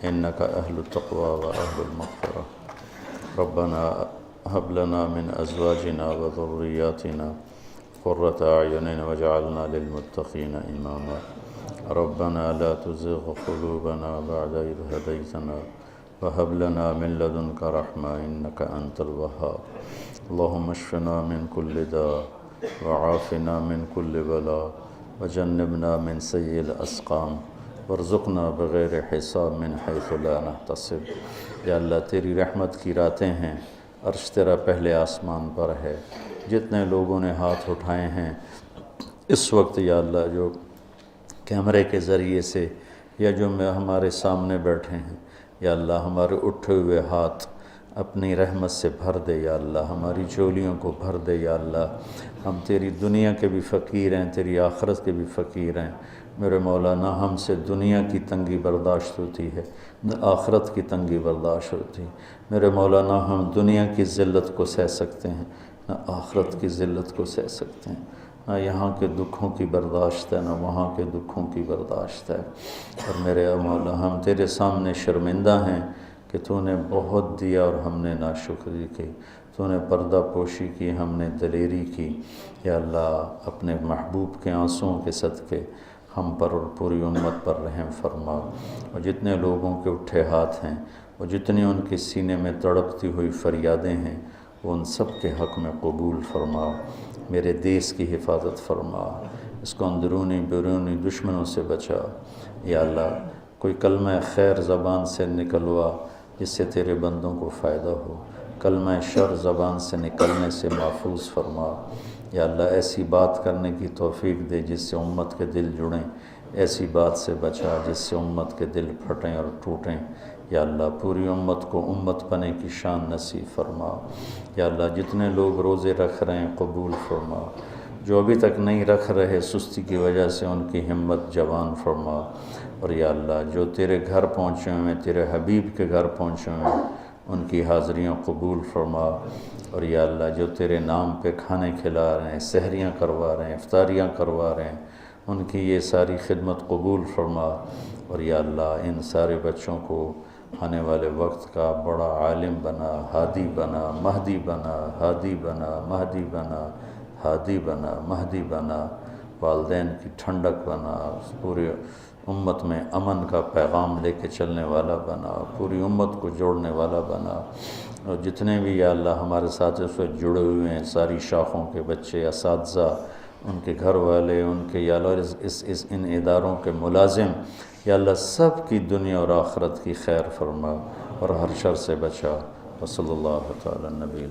انک اہل التقوی و اہل المغفرہ ربنا هب لنا من ازواجنا وذریاتنا قرۃ اعین واجعلنا للمتقین اماما ربنا لا تزغ قلوبنا بعد إذ هديتنا وهب لنا من لدنك رحمة إنك أنت الوهاب اللهم اشفنا من كل داء وعافنا من كل بلاء وجنبنا من سيء الأسقام وارزقنا بغیر حساب من حيث لا نحتسب۔ یا اللہ تیری رحمت کی راتیں ہیں، عرش تیرا پہلے آسمان پر ہے، جتنے لوگوں نے ہاتھ اٹھائے ہیں اس وقت یا اللہ جو کیمرے کے ذریعے سے یا جو ہمارے سامنے بیٹھے ہیں، یا اللہ ہمارے اٹھے ہوئے ہاتھ اپنی رحمت سے بھر دے، یا اللہ ہماری جھولیوں کو بھر دے، یا اللہ ہم تیری دنیا کے بھی فقیر ہیں، تیری آخرت کے بھی فقیر ہیں میرے مولا، نہ ہم سے دنیا کی تنگی برداشت ہوتی ہے نہ آخرت کی تنگی برداشت ہوتی میرے مولا، نہ ہم دنیا کی ذلت کو سہ سکتے ہیں نہ آخرت کی ذلت کو سہ سکتے ہیں، نہ یہاں کے دکھوں کی برداشت ہے نہ وہاں کے دکھوں کی برداشت ہے۔ اور میرے مولا ہم تیرے سامنے شرمندہ ہیں کہ تو نے بہت دیا اور ہم نے ناشکری کی، تو نے پردہ پوشی کی، ہم نے دلیری کی۔ یا اللہ اپنے محبوب کے آنسوؤں کے صدقے ہم پر اور پوری امت پر رحم فرما، اور جتنے لوگوں کے اٹھے ہاتھ ہیں اور جتنی ان کے سینے میں تڑپتی ہوئی فریادیں ہیں وہ ان سب کے حق میں قبول فرما۔ میرے دیس کی حفاظت فرما، اس کو اندرونی بیرونی دشمنوں سے بچا۔ یا اللہ کوئی کلمہ خیر زبان سے نکلوا جس سے تیرے بندوں کو فائدہ ہو، کلمہ شر زبان سے نکلنے سے محفوظ فرما۔ یا اللہ ایسی بات کرنے کی توفیق دے جس سے امت کے دل جڑیں، ایسی بات سے بچا جس سے امت کے دل پھٹیں اور ٹوٹیں۔ یا اللہ پوری امت کو امت پنے کی شان نصیب فرما۔ یا اللہ جتنے لوگ روزے رکھ رہے ہیں قبول فرما، جو ابھی تک نہیں رکھ رہے سستی کی وجہ سے ان کی ہمت جوان فرما۔ اور یا اللہ جو تیرے گھر پہنچے ہوئے ہیں، تیرے حبیب کے گھر پہنچے ہوئے ہیں، ان کی حاضریاں قبول فرما۔ اور یا اللہ جو تیرے نام پہ کھانے کھلا رہے ہیں، سحریاں کروا رہے ہیں، افطاریاں کروا رہے ہیں، ان کی یہ ساری خدمت قبول فرما۔ اور یا اللہ ان سارے بچوں کو آنے والے وقت کا بڑا عالم بنا، ہادی بنا، مہدی بنا، ہادی بنا، مہدی بنا، ہادی بنا، مہدی بنا، والدین کی ٹھنڈک بنا، پورے امت میں امن کا پیغام لے کے چلنے والا بنا، پوری امت کو جوڑنے والا بنا۔ اور جتنے بھی یا اللہ ہمارے ساتھ اس وقت جڑے ہوئے ہیں، ساری شاخوں کے بچے، اساتذہ، ان کے گھر والے، ان کے یا اللہ ان اداروں کے ملازم، یا اللہ سب کی دنیا اور آخرت کی خیر فرما اور ہر شر سے بچا۔ وصلی اللہ تعالی نبی